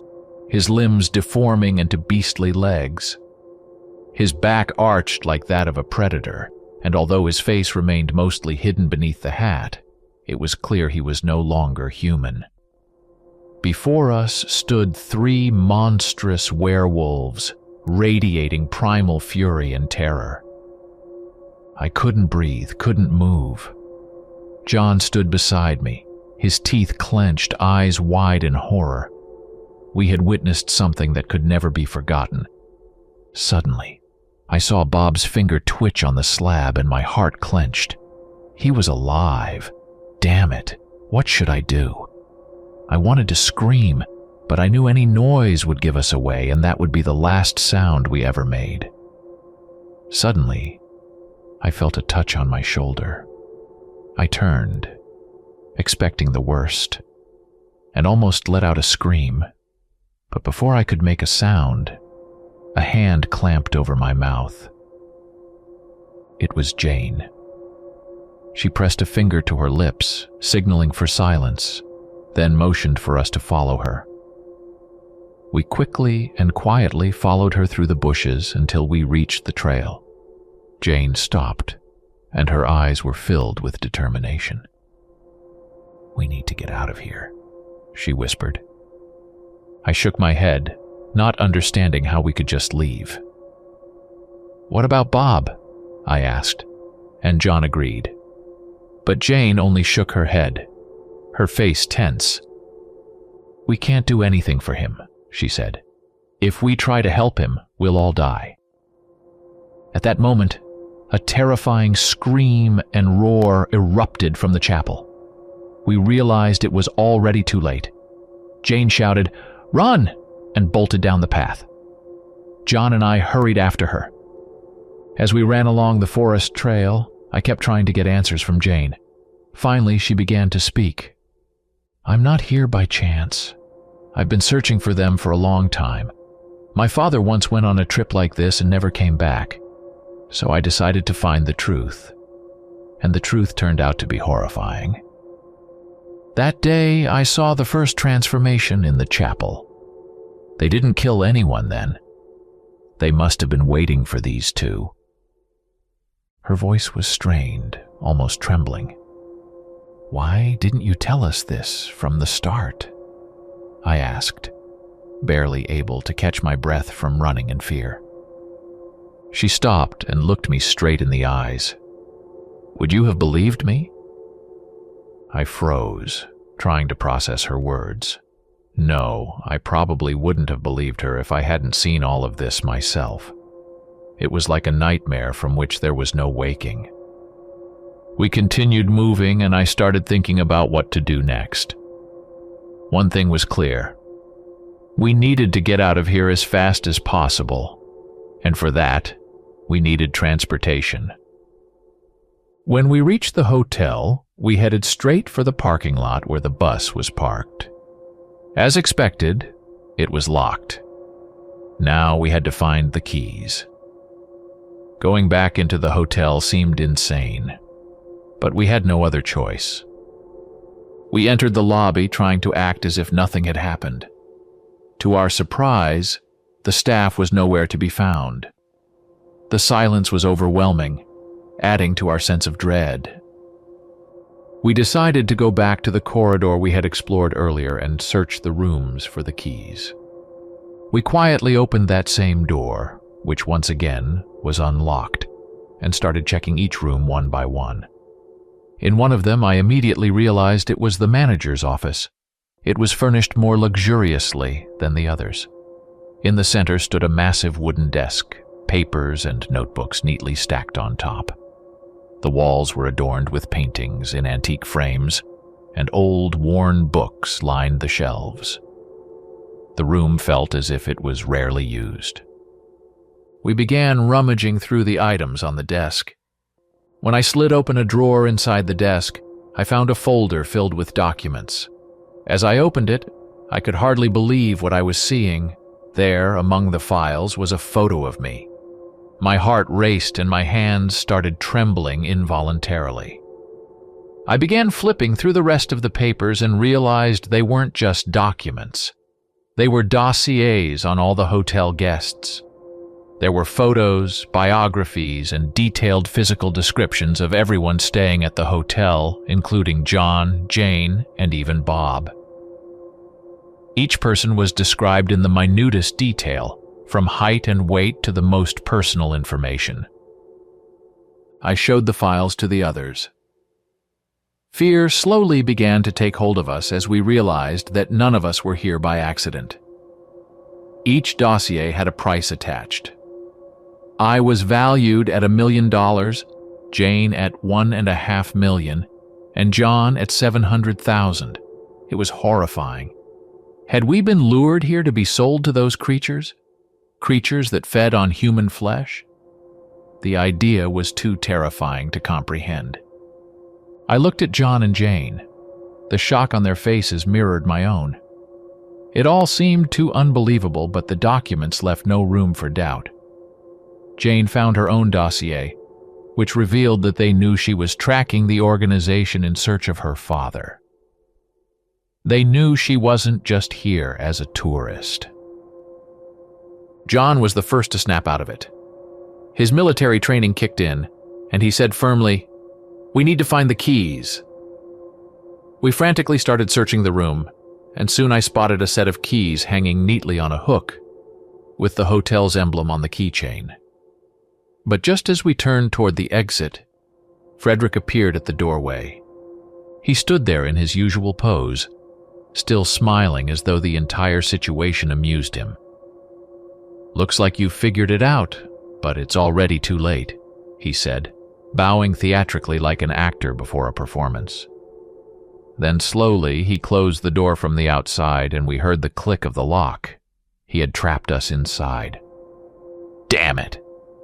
his limbs deforming into beastly legs. His back arched like that of a predator, and although his face remained mostly hidden beneath the hat, it was clear he was no longer human. Before us stood 3 monstrous werewolves, radiating primal fury and terror. I couldn't breathe, couldn't move. John stood beside me, his teeth clenched, eyes wide in horror. We had witnessed something that could never be forgotten. Suddenly, I saw Bob's finger twitch on the slab and my heart clenched. He was alive. Damn it, what should I do? I wanted to scream, but I knew any noise would give us away and that would be the last sound we ever made. Suddenly, I felt a touch on my shoulder. I turned, expecting the worst, and almost let out a scream. But before I could make a sound, a hand clamped over my mouth. It was Jane. She pressed a finger to her lips, signaling for silence, then motioned for us to follow her. We quickly and quietly followed her through the bushes until we reached the trail. Jane stopped, and her eyes were filled with determination. "We need to get out of here," she whispered. I shook my head, not understanding how we could just leave. "What about Bob?" I asked, and John agreed. But Jane only shook her head, her face tense. "We can't do anything for him," she said. "If we try to help him, we'll all die." At that moment, a terrifying scream and roar erupted from the chapel. We realized it was already too late. Jane shouted, "Run!" and bolted down the path. John and I hurried after her. As we ran along the forest trail, I kept trying to get answers from Jane. Finally, she began to speak. "I'm not here by chance. I've been searching for them for a long time. My father once went on a trip like this and never came back. So I decided to find the truth, and the truth turned out to be horrifying. That day, I saw the first transformation in the chapel. They didn't kill anyone then. They must have been waiting for these two. Her voice was strained, almost trembling. "Why didn't you tell us this from the start?" I asked, barely able to catch my breath from running in fear. She stopped and looked me straight in the eyes. "Would you have believed me?" I froze, trying to process her words. No, I probably wouldn't have believed her if I hadn't seen all of this myself. It was like a nightmare from which there was no waking. We continued moving, and I started thinking about what to do next. One thing was clear. We needed to get out of here as fast as possible, and for that, we needed transportation. When we reached the hotel, we headed straight for the parking lot where the bus was parked. As expected, it was locked. Now we had to find the keys. Going back into the hotel seemed insane, but we had no other choice. We entered the lobby trying to act as if nothing had happened. To our surprise, the staff was nowhere to be found. The silence was overwhelming, adding to our sense of dread. We decided to go back to the corridor we had explored earlier and search the rooms for the keys. We quietly opened that same door, which once again was unlocked, and started checking each room one by one. In one of them, I immediately realized it was the manager's office. It was furnished more luxuriously than the others. In the center stood a massive wooden desk, papers and notebooks neatly stacked on top. The walls were adorned with paintings in antique frames, and old, worn books lined the shelves. The room felt as if it was rarely used. We began rummaging through the items on the desk. When I slid open a drawer inside the desk, I found a folder filled with documents. As I opened it, I could hardly believe what I was seeing. There, among the files, was a photo of me. My heart raced and my hands started trembling involuntarily. I began flipping through the rest of the papers and realized they weren't just documents. They were dossiers on all the hotel guests. There were photos, biographies, and detailed physical descriptions of everyone staying at the hotel, including John, Jane, and even Bob. Each person was described in the minutest detail, from height and weight to the most personal information. I showed the files to the others. Fear slowly began to take hold of us as we realized that none of us were here by accident. Each dossier had a price attached. I was valued at $1 million, Jane at $1.5 million, and John at $700,000. It was horrifying. Had we been lured here to be sold to those creatures? Creatures that fed on human flesh? The idea was too terrifying to comprehend. I looked at John and Jane. The shock on their faces mirrored my own. It all seemed too unbelievable, but the documents left no room for doubt. Jane found her own dossier, which revealed that they knew she was tracking the organization in search of her father. They knew she wasn't just here as a tourist. John was the first to snap out of it. His military training kicked in, and he said firmly, "We need to find the keys." We frantically started searching the room, and soon I spotted a set of keys hanging neatly on a hook, with the hotel's emblem on the keychain. But just as we turned toward the exit, Frederick appeared at the doorway. He stood there in his usual pose, still smiling as though the entire situation amused him. "Looks like you've figured it out, but it's already too late," he said, bowing theatrically like an actor before a performance. Then slowly he closed the door from the outside and we heard the click of the lock. He had trapped us inside. Damn it!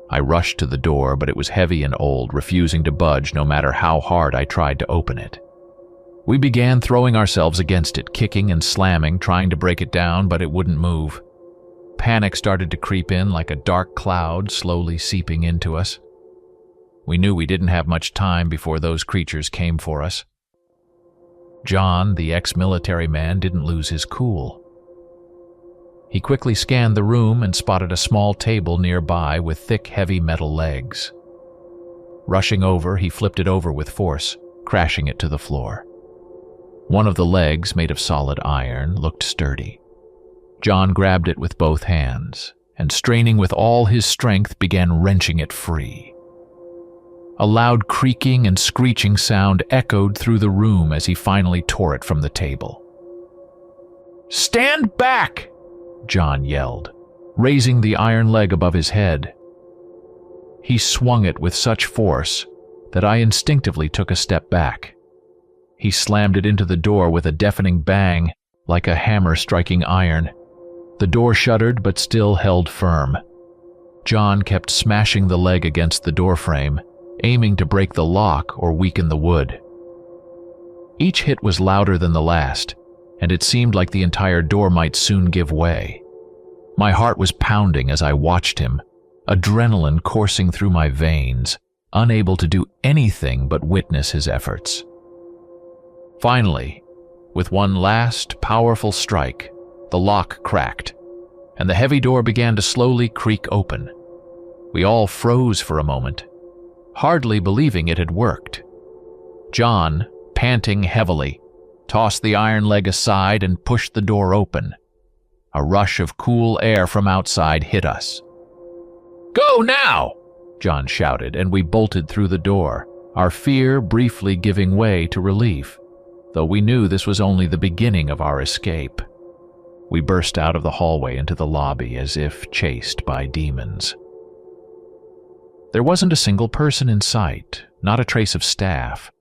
I rushed to the door, but it was heavy and old, refusing to budge no matter how hard I tried to open it. We began throwing ourselves against it, kicking and slamming, trying to break it down, but it wouldn't move. Panic started to creep in like a dark cloud, slowly seeping into us. We knew we didn't have much time before those creatures came for us. John, the ex-military man, didn't lose his cool. He quickly scanned the room and spotted a small table nearby with thick, heavy metal legs. Rushing over, he flipped it over with force, crashing it to the floor. One of the legs, made of solid iron, looked sturdy. John grabbed it with both hands, and straining with all his strength, began wrenching it free. A loud creaking and screeching sound echoed through the room as he finally tore it from the table. "Stand back!" John yelled, raising the iron leg above his head. He swung it with such force that I instinctively took a step back. He slammed it into the door with a deafening bang, like a hammer striking iron. The door shuddered but still held firm. John kept smashing the leg against the doorframe, aiming to break the lock or weaken the wood. Each hit was louder than the last, and it seemed like the entire door might soon give way. My heart was pounding as I watched him, adrenaline coursing through my veins, unable to do anything but witness his efforts. Finally, with one last powerful strike, the lock cracked, and the heavy door began to slowly creak open. We all froze for a moment, hardly believing it had worked. John, panting heavily, tossed the iron leg aside and pushed the door open. A rush of cool air from outside hit us. "Go now!" John shouted, and we bolted through the door, our fear briefly giving way to relief, though we knew this was only the beginning of our escape. We burst out of the hallway into the lobby as if chased by demons. There wasn't a single person in sight, not a trace of staff.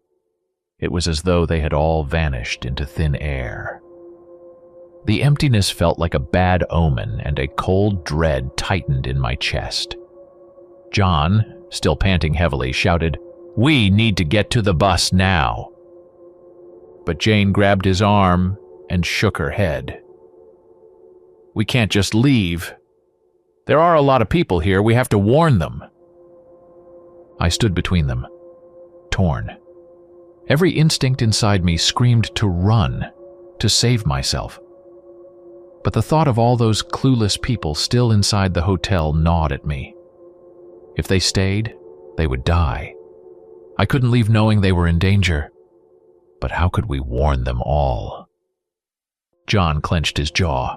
It was as though they had all vanished into thin air. The emptiness felt like a bad omen, and a cold dread tightened in my chest. John, still panting heavily, shouted, "We need to get to the bus now." But Jane grabbed his arm and shook her head. "We can't just leave. There are a lot of people here. We have to warn them." I stood between them, torn. Every instinct inside me screamed to run, to save myself. But the thought of all those clueless people still inside the hotel gnawed at me. If they stayed, they would die. I couldn't leave knowing they were in danger. But how could we warn them all? John clenched his jaw.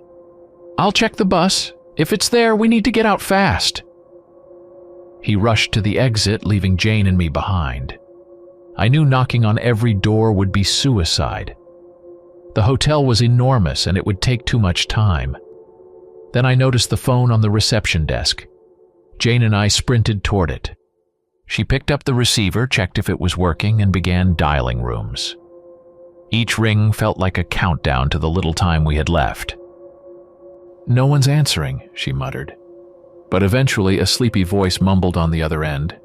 "I'll check the bus. If it's there, we need to get out fast." He rushed to the exit, leaving Jane and me behind. I knew knocking on every door would be suicide. The hotel was enormous and it would take too much time. Then I noticed the phone on the reception desk. Jane and I sprinted toward it. She picked up the receiver, checked if it was working, and began dialing rooms. Each ring felt like a countdown to the little time we had left. "No one's answering," she muttered. But eventually a sleepy voice mumbled on the other end.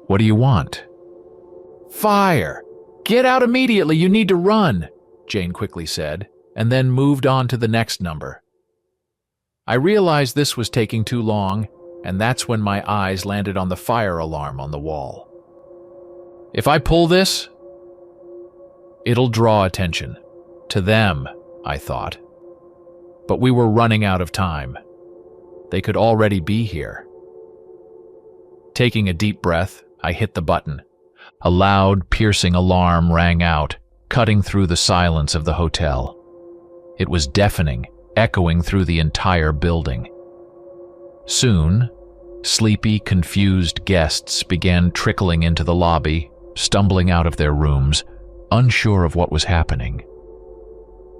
"What do you want?" "Fire! Get out immediately, you need to run," Jane quickly said, and then moved on to the next number. I realized this was taking too long, and that's when my eyes landed on the fire alarm on the wall. If I pull this, it'll draw attention. To them, I thought. But we were running out of time. They could already be here. Taking a deep breath, I hit the button. A loud, piercing alarm rang out, cutting through the silence of the hotel. It was deafening, echoing through the entire building. Soon, sleepy, confused guests began trickling into the lobby, stumbling out of their rooms, unsure of what was happening.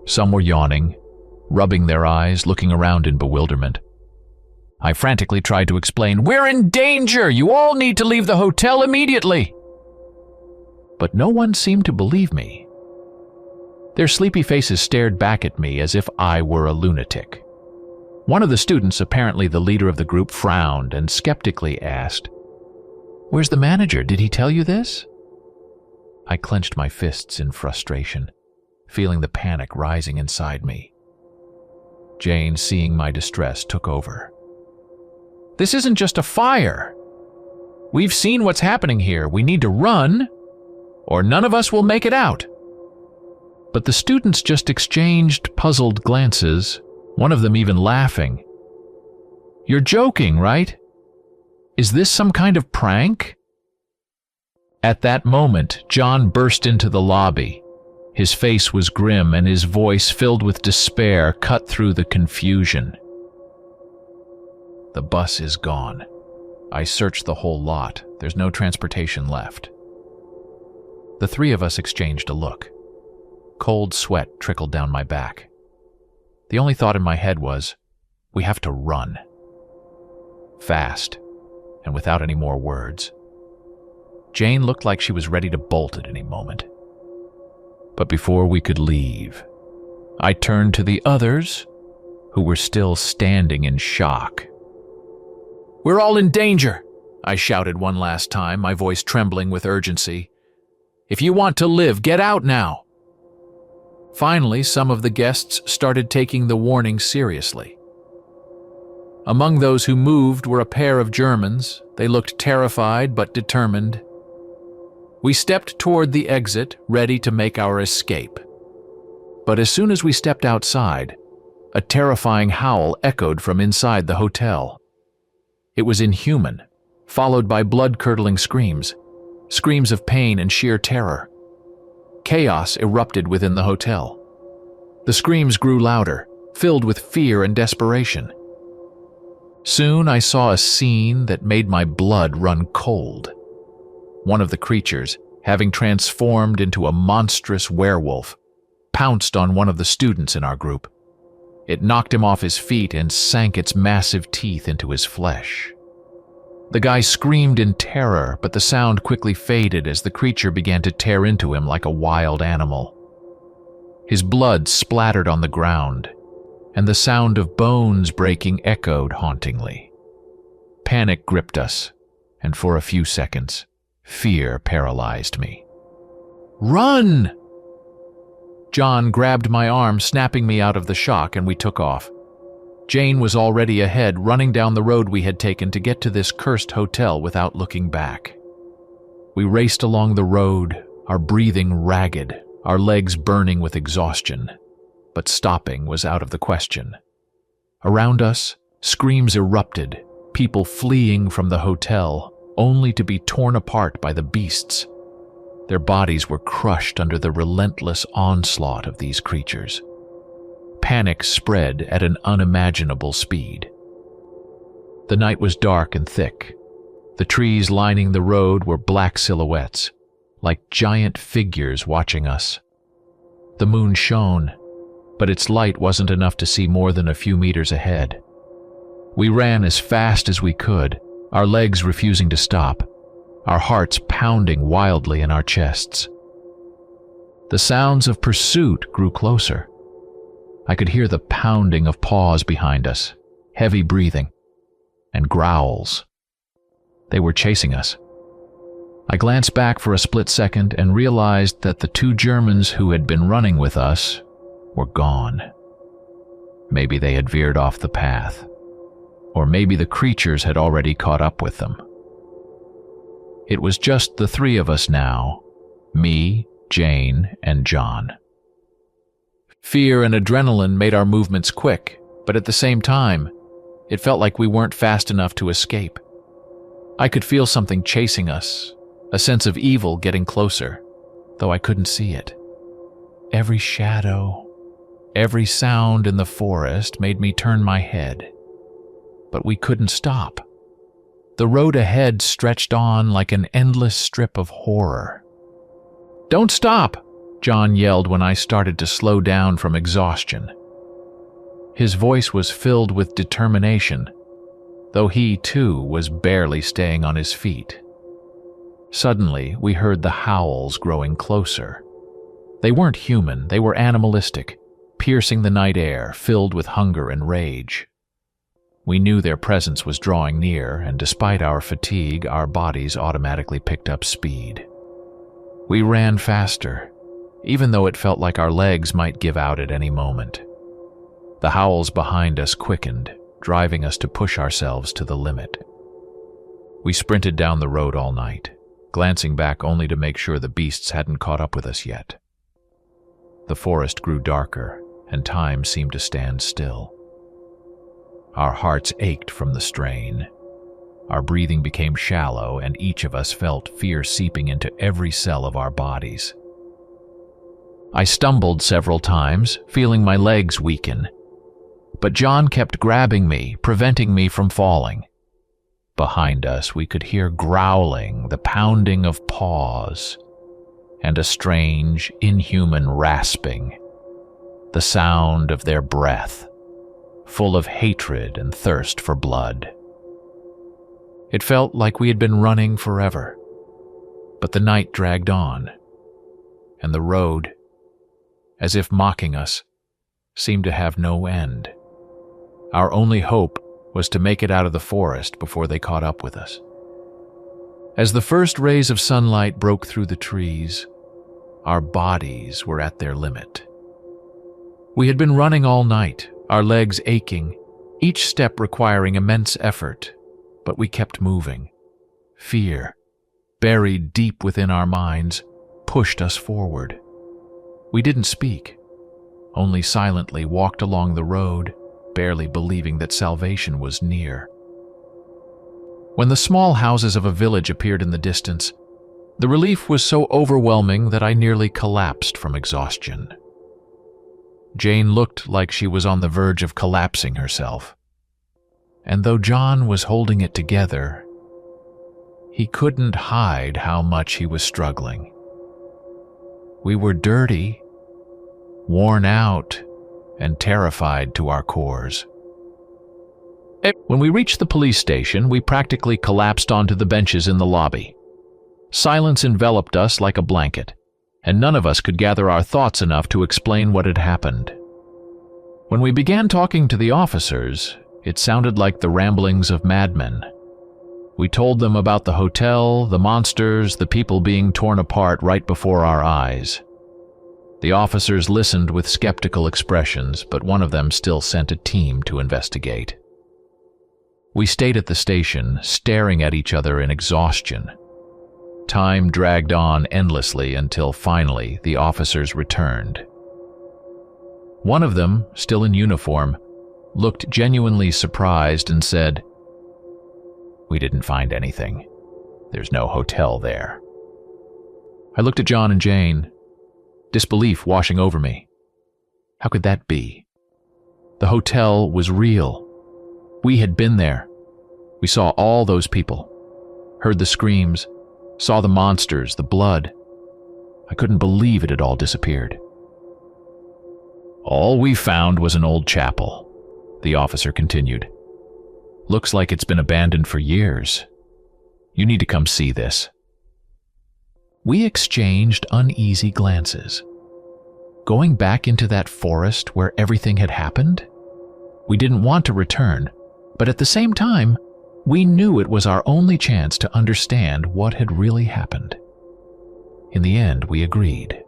Some were yawning, rubbing their eyes, looking around in bewilderment. I frantically tried to explain, "We're in danger! You all need to leave the hotel immediately!" But no one seemed to believe me. Their sleepy faces stared back at me as if I were a lunatic. One of the students, apparently the leader of the group, frowned and skeptically asked, "Where's the manager? Did he tell you this?" I clenched my fists in frustration, feeling the panic rising inside me. Jane, seeing my distress, took over. "This isn't just a fire. We've seen what's happening here. We need to run, or none of us will make it out." But the students just exchanged puzzled glances, one of them even laughing. "You're joking, right? Is this some kind of prank?" At that moment, John burst into the lobby. His face was grim and his voice, filled with despair, cut through the confusion. "The bus is gone. I searched the whole lot. There's no transportation left." The three of us exchanged a look. Cold sweat trickled down my back. The only thought in my head was, we have to run. Fast, and without any more words. Jane looked like she was ready to bolt at any moment. But before we could leave, I turned to the others, who were still standing in shock. "We're all in danger," I shouted one last time, my voice trembling with urgency. "If you want to live, get out now." Finally, some of the guests started taking the warning seriously. Among those who moved were a pair of Germans. They looked terrified but determined. We stepped toward the exit, ready to make our escape. But as soon as we stepped outside, a terrifying howl echoed from inside the hotel. It was inhuman, followed by blood-curdling screams, screams of pain and sheer terror. Chaos erupted within the hotel. The screams grew louder, filled with fear and desperation. Soon I saw a scene that made my blood run cold. One of the creatures, having transformed into a monstrous werewolf, pounced on one of the students in our group. It knocked him off his feet and sank its massive teeth into his flesh. The guy screamed in terror, but the sound quickly faded as the creature began to tear into him like a wild animal. His blood splattered on the ground, and the sound of bones breaking echoed hauntingly. Panic gripped us, and for a few seconds, fear paralyzed me. "Run!" John grabbed my arm, snapping me out of the shock, and we took off. Jane was already ahead, running down the road we had taken to get to this cursed hotel without looking back. We raced along the road, our breathing ragged, our legs burning with exhaustion, but stopping was out of the question. Around us, screams erupted, people fleeing from the hotel, only to be torn apart by the beasts. Their bodies were crushed under the relentless onslaught of these creatures. Panic spread at an unimaginable speed. The night was dark and thick. The trees lining the road were black silhouettes, like giant figures watching us. The moon shone, but its light wasn't enough to see more than a few meters ahead. We ran as fast as we could, our legs refusing to stop, our hearts pounding wildly in our chests. The sounds of pursuit grew closer. I could hear the pounding of paws behind us, heavy breathing, and growls. They were chasing us. I glanced back for a split second and realized that the two Germans who had been running with us were gone. Maybe they had veered off the path, or maybe the creatures had already caught up with them. It was just the three of us now, me, Jane, and John. Fear and adrenaline made our movements quick, but at the same time, it felt like we weren't fast enough to escape. I could feel something chasing us, a sense of evil getting closer, though I couldn't see it. Every shadow, every sound in the forest made me turn my head. But we couldn't stop. The road ahead stretched on like an endless strip of horror. "Don't stop!" John yelled when I started to slow down from exhaustion. His voice was filled with determination, though he, too, was barely staying on his feet. Suddenly, we heard the howls growing closer. They weren't human, they were animalistic, piercing the night air, filled with hunger and rage. We knew their presence was drawing near, and despite our fatigue, our bodies automatically picked up speed. We ran faster, even though it felt like our legs might give out at any moment. The howls behind us quickened, driving us to push ourselves to the limit. We sprinted down the road all night, glancing back only to make sure the beasts hadn't caught up with us yet. The forest grew darker, and time seemed to stand still. Our hearts ached from the strain. Our breathing became shallow, and each of us felt fear seeping into every cell of our bodies. I stumbled several times, feeling my legs weaken. But John kept grabbing me, preventing me from falling. Behind us, we could hear growling, the pounding of paws, and a strange, inhuman rasping, the sound of their breath, full of hatred and thirst for blood. It felt like we had been running forever, but the night dragged on, and the road, as if mocking us, seemed to have no end. Our only hope was to make it out of the forest before they caught up with us. As the first rays of sunlight broke through the trees, our bodies were at their limit. We had been running all night, our legs aching, each step requiring immense effort, but we kept moving. Fear, buried deep within our minds, pushed us forward. We didn't speak, only silently walked along the road, barely believing that salvation was near. When the small houses of a village appeared in the distance, the relief was so overwhelming that I nearly collapsed from exhaustion. Jane looked like she was on the verge of collapsing herself. And though John was holding it together, he couldn't hide how much he was struggling. We were dirty, worn out, and terrified to our cores. When we reached the police station, we practically collapsed onto the benches in the lobby. Silence enveloped us like a blanket, and none of us could gather our thoughts enough to explain what had happened. When we began talking to the officers, it sounded like the ramblings of madmen. We told them about the hotel, the monsters, the people being torn apart right before our eyes. The officers listened with skeptical expressions, but one of them still sent a team to investigate. We stayed at the station, staring at each other in exhaustion. Time dragged on endlessly until finally the officers returned. One of them, still in uniform, looked genuinely surprised and said, "We didn't find anything. There's no hotel there." I looked at John and Jane, disbelief washing over me. How could that be? The hotel was real. We had been there. We saw all those people, heard the screams, saw the monsters, the blood. I couldn't believe it had all disappeared. "All we found was an old chapel," the officer continued. "Looks like it's been abandoned for years. You need to come see this." We exchanged uneasy glances. Going back into that forest where everything had happened? We didn't want to return, but at the same time, we knew it was our only chance to understand what had really happened. In the end, we agreed.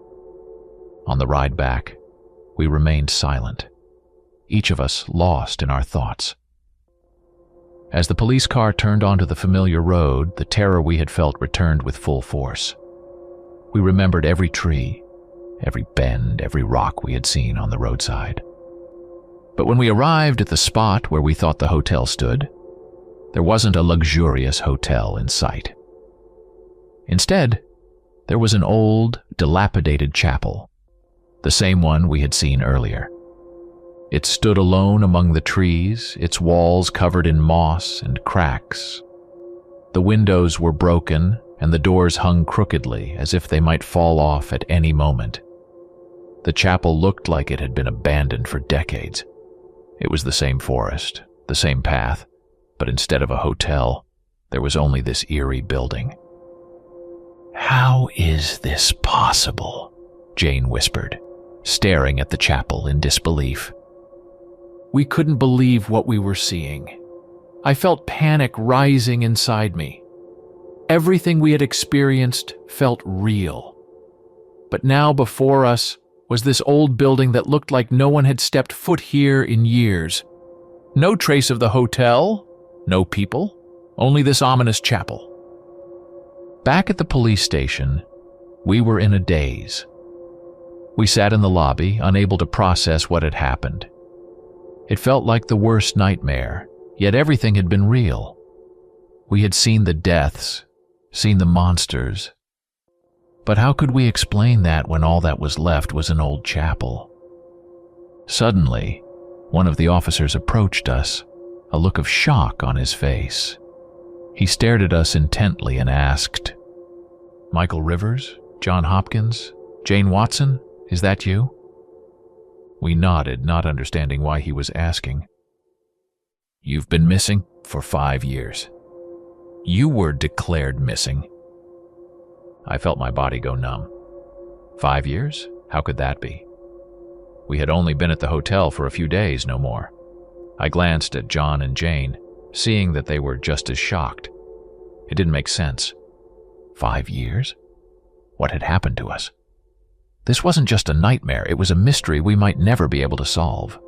On the ride back, we remained silent, each of us lost in our thoughts. As the police car turned onto the familiar road, the terror we had felt returned with full force. We remembered every tree, every bend, every rock we had seen on the roadside. But when we arrived at the spot where we thought the hotel stood, there wasn't a luxurious hotel in sight. Instead, there was an old, dilapidated chapel, the same one we had seen earlier. It stood alone among the trees, its walls covered in moss and cracks. The windows were broken, and the doors hung crookedly, as if they might fall off at any moment. The chapel looked like it had been abandoned for decades. It was the same forest, the same path, but instead of a hotel, there was only this eerie building. "How is this possible?" Jane whispered, staring at the chapel in disbelief. We couldn't believe what we were seeing. I felt panic rising inside me. Everything we had experienced felt real. But now before us was this old building that looked like no one had stepped foot here in years. No trace of the hotel, no people, Only this ominous chapel." Back at the police station, we were in a daze. We sat in the lobby, unable to process what had happened. It felt like the worst nightmare, yet everything had been real. We had seen the deaths, seen the monsters. But how could we explain that when all that was left was an old chapel? Suddenly, one of the officers approached us, a look of shock on his face. He stared at us intently and asked, "Michael Rivers? John Hopkins? Jane Watson? Is that you?" We nodded, not understanding why he was asking. "You've been missing for 5 years. You were declared missing." I felt my body go numb. 5 years? How could that be? We had only been at the hotel for a few days, no more. I glanced at John and Jane, seeing that they were just as shocked. It didn't make sense. 5 years? What had happened to us? This wasn't just a nightmare, it was a mystery we might never be able to solve.